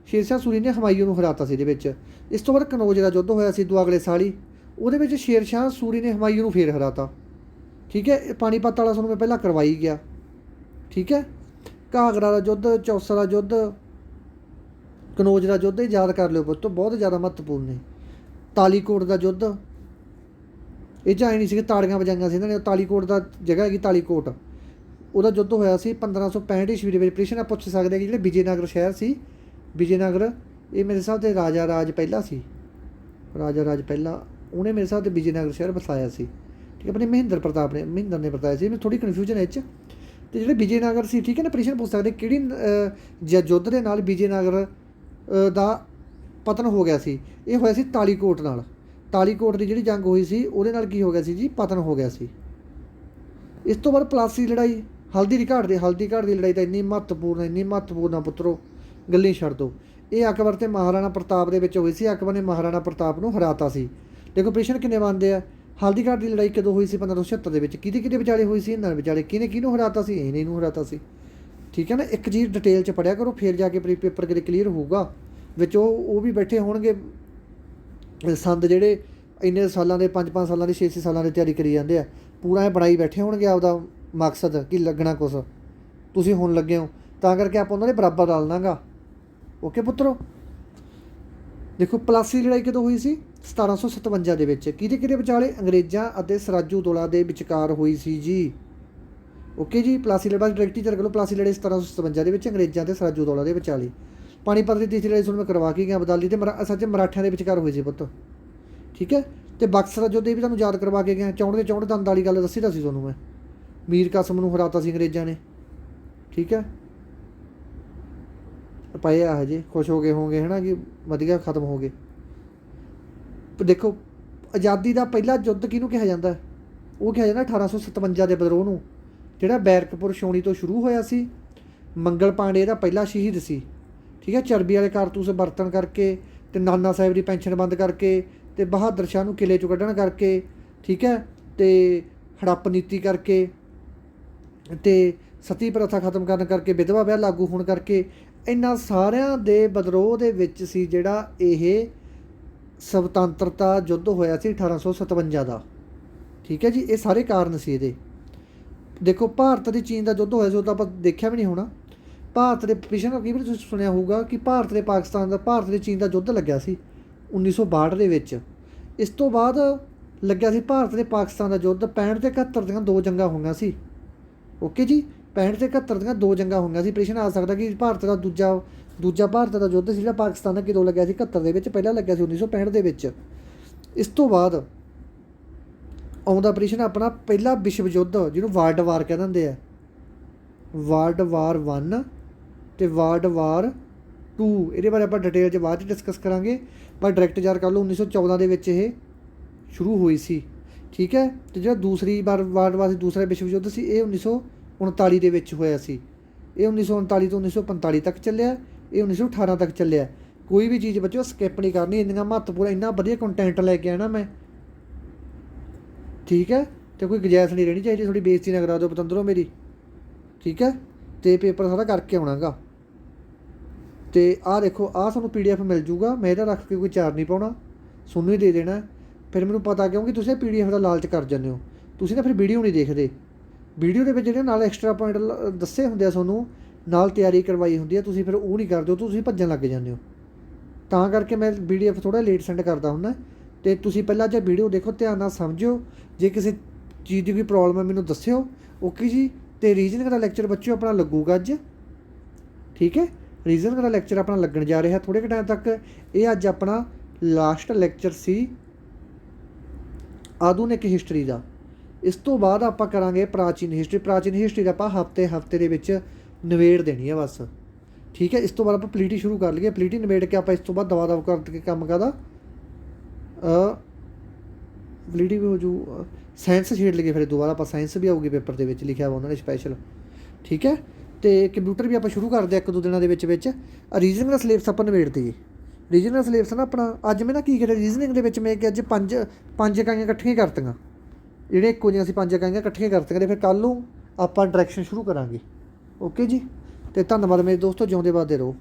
ਸ਼ੇਰਸ਼ਾਹ ਸੂਰੀ ਨੇ ਹਮਾਯੂ ਨੂੰ ਹਰਾਤਾ ਸੀ ਇਹਦੇ ਵਿੱਚ। ਇਸ ਤੋਂ ਬਾਅਦ ਕਨੌਜ ਦਾ ਯੁੱਧ ਹੋਇਆ ਸੀ ਅਗਲੇ ਸਾਲ ਹੀ, ਉਹਦੇ ਵਿੱਚ ਸ਼ੇਰਸ਼ਾਹ ਸੂਰੀ ਨੇ ਹਮਾਯੂ ਨੂੰ ਫੇਰ ਹਰਾਤਾ। ਠੀਕ ਹੈ। ਪਾਣੀਪਤ ਵਾਲਾ ਤੁਹਾਨੂੰ ਮੈਂ ਪਹਿਲਾਂ ਕਰਵਾਈ ਗਿਆ। ਠੀਕ ਹੈ। ਘਾਗਰਾ ਦਾ ਯੁੱਧ, ਚੌਸਾ ਦਾ ਯੁੱਧ, ਕਨੌਜ ਦਾ ਯੁੱਧ, ਇਹ ਯਾਦ ਕਰ ਲਿਓ ਪੁੱਤ, ਬਹੁਤ ਜ਼ਿਆਦਾ ਮਹੱਤਵਪੂਰਨ ਨੇ। ਤਾਲੀਕੋਟ ਦਾ ਯੁੱਧ, ਇਹ 'ਚ ਆਏ ਨਹੀਂ ਸੀ ਕਿ ਤਾੜੀਆਂ ਵਜਾਈਆਂ ਸੀ ਇਹਨਾਂ ਨੇ। ਤਾਲੀਕੋਟ ਦਾ ਜਗ੍ਹਾ ਹੈਗੀ ਤਾਲੀਕੋਟ, ਉਹਦਾ ਯੁੱਧ ਹੋਇਆ ਸੀ 1565 ਈਸਵੀ ਦੇ ਵਿੱਚ। ਪ੍ਰਸ਼ਨ ਪੁੱਛ ਸਕਦੇ ਕਿ ਜਿਹੜੇ ਵਿਜੇਨਗਰ ਸ਼ਹਿਰ ਸੀ, ਵਿਜੇਨਗਰ ਇਹ ਮੇਰੇ ਹਿਸਾਬ 'ਤੇ ਰਾਜਾ ਰਾਜ ਪਹਿਲਾ ਸੀ, ਰਾਜਾ ਰਾਜ ਪਹਿਲਾ, ਉਹਨੇ ਮੇਰੇ ਹਿਸਾਬ 'ਤੇ ਵਿਜੇਨਗਰ ਸ਼ਹਿਰ ਵਸਾਇਆ ਸੀ। ਠੀਕ ਹੈ। ਆਪਣੇ ਮਹਿੰਦਰ ਪ੍ਰਤਾਪ ਨੇ, ਮਹਿੰਦਰ ਨੇ ਵਸਾਇਆ ਸੀ। ਮੈਨੂੰ ਥੋੜ੍ਹੀ ਕਨਫਿਊਜ਼ਨ ਹੈ ਇਹ 'ਚ। ਅਤੇ ਜਿਹੜੇ ਵਿਜੇਨਗਰ ਸੀ, ਠੀਕ ਹੈ ਨਾ, ਪ੍ਰਸ਼ਨ ਪੁੱਛ ਸਕਦੇ ਕਿਹੜੀ ਯੁੱਧ ਦੇ ਨਾਲ ਵਿਜੇਨਗਰ ਦਾ ਪਤਨ ਹੋ ਗਿਆ ਸੀ। ਇਹ ਹੋਇਆ ਸੀ ਤਾਲੀਕੋਟ ਨਾਲ। ਤਾਲੀਕੋਟ ਦੀ ਜਿਹੜੀ ਜੰਗ ਹੋਈ ਸੀ ਉਹਦੇ ਨਾਲ ਕੀ ਹੋ ਗਿਆ ਸੀ ਜੀ, ਪਤਨ ਹੋ ਗਿਆ ਸੀ। ਇਸ ਤੋਂ ਬਾਅਦ ਪਲਾਸੀ ਦੀ ਲੜਾਈ, ਹਲਦੀ ਘਾਟ ਦੀ ਲੜਾਈ ਤਾਂ ਇੰਨੀ ਮਹੱਤਵਪੂਰਨ ਆ ਪੁੱਤਰੋ, ਗੱਲਾਂ ਛੱਡ ਦਿਓ। ਇਹ ਅਕਬਰ ਅਤੇ ਮਹਾਰਾਣਾ ਪ੍ਰਤਾਪ ਦੇ ਵਿੱਚ ਹੋਈ ਸੀ। ਅਕਬਰ ਨੇ ਮਹਾਰਾਣਾ ਪ੍ਰਤਾਪ ਨੂੰ ਹਰਾਤਾ ਸੀ। ਦੇਖੋ ਪ੍ਰਸ਼ਨ ਕਿੰਨੇ ਬਣਦੇ ਆ। ਹਲਦੀ ਘਾਟ ਦੀ ਲੜਾਈ ਕਦੋਂ ਹੋਈ ਸੀ? 1576 ਦੇ ਵਿੱਚ। ਕਿਹਦੇ ਵਿਚਾਲੇ ਹੋਈ ਸੀ? ਇਹਨਾਂ ਵਿਚਾਲੇ। ਕਿਹਨੂੰ ਹਰਾਤਾ ਸੀ? ਇਹਨੇ ਨੂੰ ਹਰਾਤਾ ਸੀ। ਠੀਕ ਹੈ ਨਾ। ਇੱਕ ਚੀਜ਼ ਡਿਟੇਲ 'ਚ ਪੜ੍ਹਿਆ ਕਰੋ, ਫਿਰ ਜਾ ਕੇ ਪੇਪਰ ਕਿਤੇ ਕਲੀਅਰ ਹੋਊਗਾ। ਵਿੱਚ ਉਹ ਵੀ ਬੈਠੇ ਹੋਣਗੇ ਸੰਦ ਜਿਹੜੇ ਇੰਨੇ ਸਾਲਾਂ ਦੇ, 5-5 ਸਾਲਾਂ ਦੀ, 6-6 ਸਾਲਾਂ ਦੀ ਤਿਆਰੀ ਕਰੀ ਜਾਂਦੇ ਆ, ਪੂਰਾ ਇਹ ਬਣਾਈ ਬੈਠੇ ਹੋਣਗੇ ਆਪਦਾ ਮਕਸਦ ਕਿ ਲੱਗਣਾ ਕੁਛ, ਤੁਸੀਂ ਹੁਣ ਲੱਗੇ ਹੋ, ਤਾਂ ਕਰਕੇ ਆਪਾਂ ਉਹਨਾਂ ਦੇ ਬਰਾਬਰ ਰਲਣਾ ਗਾ। ਓਕੇ ਪੁੱਤਰੋ। ਦੇਖੋ ਪਲਾਸੀ ਲੜਾਈ ਕਦੋਂ ਹੋਈ ਸੀ? 1757 ਦੇ ਵਿੱਚ। ਕਿਹਦੇ ਵਿਚਾਲੇ? ਅੰਗਰੇਜ਼ਾਂ ਅਤੇ ਸਰਾਜੂ ਦੌਲਾ ਦੇ ਵਿਚਕਾਰ ਹੋਈ ਸੀ ਜੀ। ਓਕੇ ਜੀ। ਪਲਾਸੀ ਲੜਾਈ ਡਾਇਰੈਕਟ ਹੀ ਚੱਲ, ਪਲਾਸੀ ਲੜਾਈ 1757 ਦੇ ਵਿੱਚ ਅੰਗਰੇਜ਼ਾਂ ਅਤੇ ਸਰਾਜੂ ਦੌਲਾ ਦੇ ਵਿਚਾਲੇ। ਪਾਣੀਪਤ ਦੀ ਤੀਸਰੀ ਲੜਾਈ ਤੁਹਾਨੂੰ ਮੈਂ ਕਰਵਾ ਕੇ ਗਿਆ, ਅਬਦਾਲੀ ਅਤੇ ਸੱਚ ਮਰਾਠਿਆਂ ਦੇ ਵਿਚਕਾਰ ਹੋਈ ਸੀ ਪੁੱਤ। ਠੀਕ ਹੈ। ਅਤੇ ਬਕਸਰ ਦਾ ਯੁੱਧ ਵੀ ਤੁਹਾਨੂੰ ਯਾਦ ਕਰਵਾ ਕੇ ਗਿਆ। 64 ਦੇ 64 ਦੰਦ ਵਾਲੀ ਗੱਲ ਦੱਸੀ ਤਾਂ ਸੀ ਤੁਹਾਨੂੰ ਮੈਂ। ਮੀਰ ਕਾਸਮ ਨੂੰ ਹਰਾਤਾ ਸੀ ਅੰਗਰੇਜ਼ਾਂ ਨੇ। ਠੀਕ ਹੈ। ਪਏ ਆ ਹਜੇ, ਖੁਸ਼ ਹੋ ਗਏ ਹੋਣਗੇ ਹੈ ਨਾ ਕਿ ਵਧੀਆ ਖਤਮ ਹੋ ਗਏ। ਦੇਖੋ ਆਜ਼ਾਦੀ ਦਾ ਪਹਿਲਾ ਯੁੱਧ ਕਿਹਨੂੰ ਕਿਹਾ ਜਾਂਦਾ? ਉਹ ਕਿਹਾ ਜਾਂਦਾ 1857 ਦੇ ਵਿਦਰੋਹ ਨੂੰ, ਜਿਹੜਾ ਬੈਰਕਪੁਰ ਛਾਉਣੀ ਤੋਂ ਸ਼ੁਰੂ ਹੋਇਆ ਸੀ। ਮੰਗਲ ਪਾਂਡੇ ਦਾ ਪਹਿਲਾ ਸ਼ਹੀਦ ਸੀ। ਠੀਕ ਹੈ। ਚਰਬੀ ਵਾਲੇ ਕਾਰਤੂਸ ਵਰਤਣ ਕਰਕੇ, ਅਤੇ ਨਾਨਾ ਸਾਹਿਬ ਦੀ ਪੈਨਸ਼ਨ ਬੰਦ ਕਰਕੇ, ਅਤੇ ਬਹਾਦਰ ਸ਼ਾਹ ਨੂੰ ਕਿਲੇ 'ਚੋਂ ਕੱਢਣ ਕਰਕੇ, ਠੀਕ ਹੈ, ਅਤੇ ਹੜੱਪ ਨੀਤੀ ਕਰਕੇ, ਅਤੇ ਸਤੀ ਪ੍ਰਥਾ ਖਤਮ ਕਰਨ ਕਰਕੇ, ਵਿਧਵਾ ਵਿਆਹ ਲਾਗੂ ਹੋਣ ਕਰਕੇ, ਇਹਨਾਂ ਸਾਰਿਆਂ ਦੇ ਵਿਦਰੋਹ ਦੇ ਵਿੱਚ ਸੀ ਜਿਹੜਾ ਇਹ ਸੁਤੰਤਰਤਾ ਯੁੱਧ ਹੋਇਆ ਸੀ 1857 ਦਾ। ਠੀਕ ਹੈ ਜੀ। ਇਹ ਸਾਰੇ ਕਾਰਨ ਸੀ ਇਹਦੇ। ਦੇਖੋ ਭਾਰਤ ਅਤੇ ਚੀਨ ਦਾ ਯੁੱਧ ਹੋਇਆ ਸੀ, ਉਹ ਤਾਂ ਆਪਾਂ ਦੇਖਿਆ ਵੀ ਨਹੀਂ ਹੋਣਾ। ਭਾਰਤ ਦੇ ਪਿਛਲੇ ਕਈ ਵਾਰ ਤੁਸੀਂ ਸੁਣਿਆ ਹੋਊਗਾ ਕਿ ਭਾਰਤ ਅਤੇ ਚੀਨ ਦਾ ਯੁੱਧ ਲੱਗਿਆ ਸੀ 1962 ਦੇ ਵਿੱਚ। ਇਸ ਤੋਂ ਬਾਅਦ ਲੱਗਿਆ ਸੀ ਭਾਰਤ ਅਤੇ ਪਾਕਿਸਤਾਨ ਦਾ ਯੁੱਧ। 65 ਅਤੇ 71 ਦੀਆਂ 2 ਜੰਗਾਂ ਹੋਈਆਂ ਸੀ। ਓਕੇ ਜੀ। 65 ਅਤੇ 71 ਦੀਆਂ 2 ਜੰਗਾਂ ਹੋਈਆਂ ਸੀ। ਪ੍ਰਸ਼ਨ ਆ ਸਕਦਾ ਕਿ ਭਾਰਤ ਦਾ ਦੂਜਾ ਭਾਰਤ ਦਾ ਯੁੱਧ ਸੀ ਜਿਹੜਾ ਪਾਕਿਸਤਾਨ ਦਾ ਕਦੋਂ ਲੱਗਿਆ ਸੀ? 71 ਦੇ ਵਿੱਚ। ਪਹਿਲਾਂ ਲੱਗਿਆ ਸੀ 1965 ਦੇ ਵਿੱਚ। ਇਸ ਤੋਂ ਬਾਅਦ ਆਉਂਦਾ ਪ੍ਰਸ਼ਨ ਆਪਣਾ ਪਹਿਲਾ ਵਿਸ਼ਵ ਯੁੱਧ, ਜਿਹਨੂੰ ਵਰਲਡ ਵਾਰ ਕਹਿ ਦਿੰਦੇ ਆ। ਵਰਲਡ ਵਾਰ 1 ਅਤੇ ਵਰਲਡ ਵਾਰ 2, ਇਹਦੇ ਬਾਰੇ ਆਪਾਂ ਡਿਟੇਲ 'ਚ ਬਾਅਦ 'ਚ ਡਿਸਕਸ ਕਰਾਂਗੇ। ਪਰ ਡਾਇਰੈਕਟ ਯਾਦ ਕਰ ਲਓ 1914 ਦੇ ਵਿੱਚ ਇਹ ਸ਼ੁਰੂ ਹੋਈ ਸੀ। ਠੀਕ ਹੈ। ਅਤੇ ਜਿਹੜਾ ਦੂਸਰੀ ਵਾਰ ਵਰਲਡ ਵਾਰ ਸੀ, ਦੂਸਰਾ ਵਿਸ਼ਵ ਯੁੱਧ ਸੀ, ਇਹ 1939 ਦੇ ਵਿੱਚ ਹੋਇਆ ਸੀ। ਇਹ 1939 ਤੋਂ 1945 ਤੱਕ ਚੱਲਿਆ। ਇਹ 1918 ਤੱਕ ਚੱਲਿਆ। ਕੋਈ ਵੀ ਚੀਜ਼ ਬੱਚੋ ਸਕਿਪ ਨਹੀਂ ਕਰਨੀ, ਇੰਨੀਆਂ ਮਹੱਤਵਪੂਰਨ, ਇੰਨਾ ਵਧੀਆ ਕੰਟੈਂਟ ਲੈ ਕੇ ਆਣਾ ਮੈਂ। ਠੀਕ ਹੈ। ਅਤੇ ਕੋਈ ਗੁੰਜਾਇਸ਼ ਨਹੀਂ ਰਹਿਣੀ ਚਾਹੀਦੀ, ਥੋੜੀ ਬੇਇੱਜ਼ਤੀ ਨਾ ਕਰਾ ਦਿਓ ਪਤੰਦਰੋਂ ਮੇਰੀ। ਠੀਕ ਹੈ। ਅਤੇ ਪੇਪਰ ਸਾਰਾ ਕਰਕੇ ਆਉਣਾ ਗਾ। ਅਤੇ ਆਹ ਦੇਖੋ, ਆਹ ਤੁਹਾਨੂੰ PDF ਮਿਲ ਜੂਗਾ। ਮੈਂ ਇਹਦਾ ਰੱਖ ਕੇ ਕੋਈ ਚਾਰ ਨਹੀਂ ਪਾਉਣਾ, ਤੁਹਾਨੂੰ ਹੀ ਦੇ ਦੇਣਾ। ਫਿਰ ਮੈਨੂੰ ਪਤਾ, ਕਿਉਂਕਿ ਤੁਸੀਂ PDF ਦਾ ਲਾਲਚ ਕਰ ਜਾਂਦੇ ਹੋ, ਤੁਸੀਂ ਨਾ ਫਿਰ ਵੀਡੀਓ ਨਹੀਂ ਦੇਖਦੇ। ਵੀਡੀਓ ਦੇ ਵਿੱਚ ਜਿਹੜੇ ਨਾਲ ਐਕਸਟਰਾ ਪੁਆਇੰਟ ਦੱਸੇ ਹੁੰਦੇ ਆ ਤੁਹਾਨੂੰ, ਨਾਲ ਤਿਆਰੀ ਕਰਵਾਈ ਹੁੰਦੀ ਆ, ਤੁਸੀਂ ਫਿਰ ਉਹ ਨਹੀਂ ਕਰਦੇ ਹੋ, ਤੁਸੀਂ ਭੱਜਣ ਲੱਗ ਜਾਂਦੇ ਹੋ। ਤਾਂ ਕਰਕੇ ਮੈਂ PDF ਥੋੜ੍ਹਾ ਲੇਟ ਸੈਂਡ ਕਰਦਾ ਹੁੰਦਾ। ਅਤੇ ਤੁਸੀਂ ਪਹਿਲਾਂ ਜੇ ਵੀਡੀਓ ਦੇਖੋ, ਧਿਆਨ ਨਾਲ ਸਮਝਿਓ। ਜੇ ਕਿਸੇ ਚੀਜ਼ ਦੀ ਕੋਈ ਪ੍ਰੋਬਲਮ ਹੈ ਮੈਨੂੰ ਦੱਸਿਓ। ਓਕੇ ਜੀ। ਅਤੇ ਰੀਜ਼ਨਿੰਗ ਦਾ ਲੈਕਚਰ ਬੱਚਿਓ ਆਪਣਾ ਲੱਗੂਗਾ ਅੱਜ। ਠੀਕ ਹੈ। ਰੀਜ਼ਨਿੰਗ ਦਾ ਲੈਕਚਰ ਆਪਣਾ ਲੱਗਣ ਜਾ ਰਿਹਾ ਥੋੜ੍ਹੇ ਕੁ ਟਾਈਮ ਤੱਕ। ਇਹ ਅੱਜ ਆਪਣਾ ਲਾਸਟ ਲੈਕਚਰ ਸੀ ਆਧੁਨਿਕ ਹਿਸਟਰੀ ਦਾ। ਇਸ ਤੋਂ ਬਾਅਦ ਆਪਾਂ ਕਰਾਂਗੇ ਪ੍ਰਾਚੀਨ ਹਿਸਟਰੀ। ਪ੍ਰਾਚੀਨ ਹਿਸਟਰੀ ਦਾ ਆਪਾਂ ਹਫਤੇ ਦੇ ਵਿੱਚ ਨਿਬੇੜ ਦੇਣੀ ਹੈ ਬਸ। ਠੀਕ ਹੈ। ਇਸ ਤੋਂ ਬਾਅਦ ਆਪਾਂ ਪਲੀਟੀ ਸ਼ੁਰੂ ਕਰ ਲਈਏ। ਪਲੀਟੀ ਨਿਬੇੜ ਕੇ ਆਪਾਂ ਇਸ ਤੋਂ ਬਾਅਦ ਦਵਾ ਦਵ ਕਰਕੇ ਕੰਮ ਕਰਦਾ ਪਲੀਟੀ ਵੀ ਹੋ ਜੂ, ਸਾਇੰਸ ਛੇੜ ਲਈਏ। ਫਿਰ ਦੁਬਾਰਾ ਆਪਾਂ ਸਾਇੰਸ ਵੀ ਆਊਗੀ ਪੇਪਰ ਦੇ ਵਿੱਚ ਲਿਖਿਆ ਵਾ ਉਹਨਾਂ ਨੇ ਸਪੈਸ਼ਲ, ਠੀਕ ਹੈ। ਅਤੇ ਕੰਪਿਊਟਰ ਵੀ ਆਪਾਂ ਸ਼ੁਰੂ ਕਰਦੇ 1-2 ਦਿਨਾਂ ਦੇ ਵਿੱਚ। ਰੀਜ਼ਨਿੰਗ ਦਾ ਸਿਲੇਬਸ ਆਪਾਂ ਨਿਬੇੜ ਦਈਏ। ਰੀਜ਼ਨਿੰਗ ਦਾ ਸਿਲੇਬਸ ਨਾ ਆਪਣਾ ਅੱਜ ਮੈਂ ਨਾ ਕੀ ਕਰਿਆ ਰੀਜ਼ਨਿੰਗ ਦੇ ਵਿੱਚ, ਮੈਂ ਕਿ ਅੱਜ ਪੰਜ ਇਕਾਈਆਂ ਇਕੱਠੀਆਂ ਕਰਤੀਆਂ, ਜਿਹੜੀਆਂ ਇੱਕੋ ਜਿਹੀਆਂ ਅਸੀਂ 5 ਇਕਾਈਆਂ ਇਕੱਠੀਆਂ ਕਰਤੀਆਂ। ਅਤੇ ਫਿਰ ਕੱਲ੍ਹ ਨੂੰ ਆਪਾਂ ਡਾਇਰੈਕਸ਼ਨ ਸ਼ੁਰੂ ਕਰਾਂਗੇ। ਓਕੇ ਜੀ, ਅਤੇ ਧੰਨਵਾਦ ਮੇਰੇ ਦੋਸਤੋ, ਜਿਉਂਦੇ ਵੱਸਦੇ ਰਹੋ।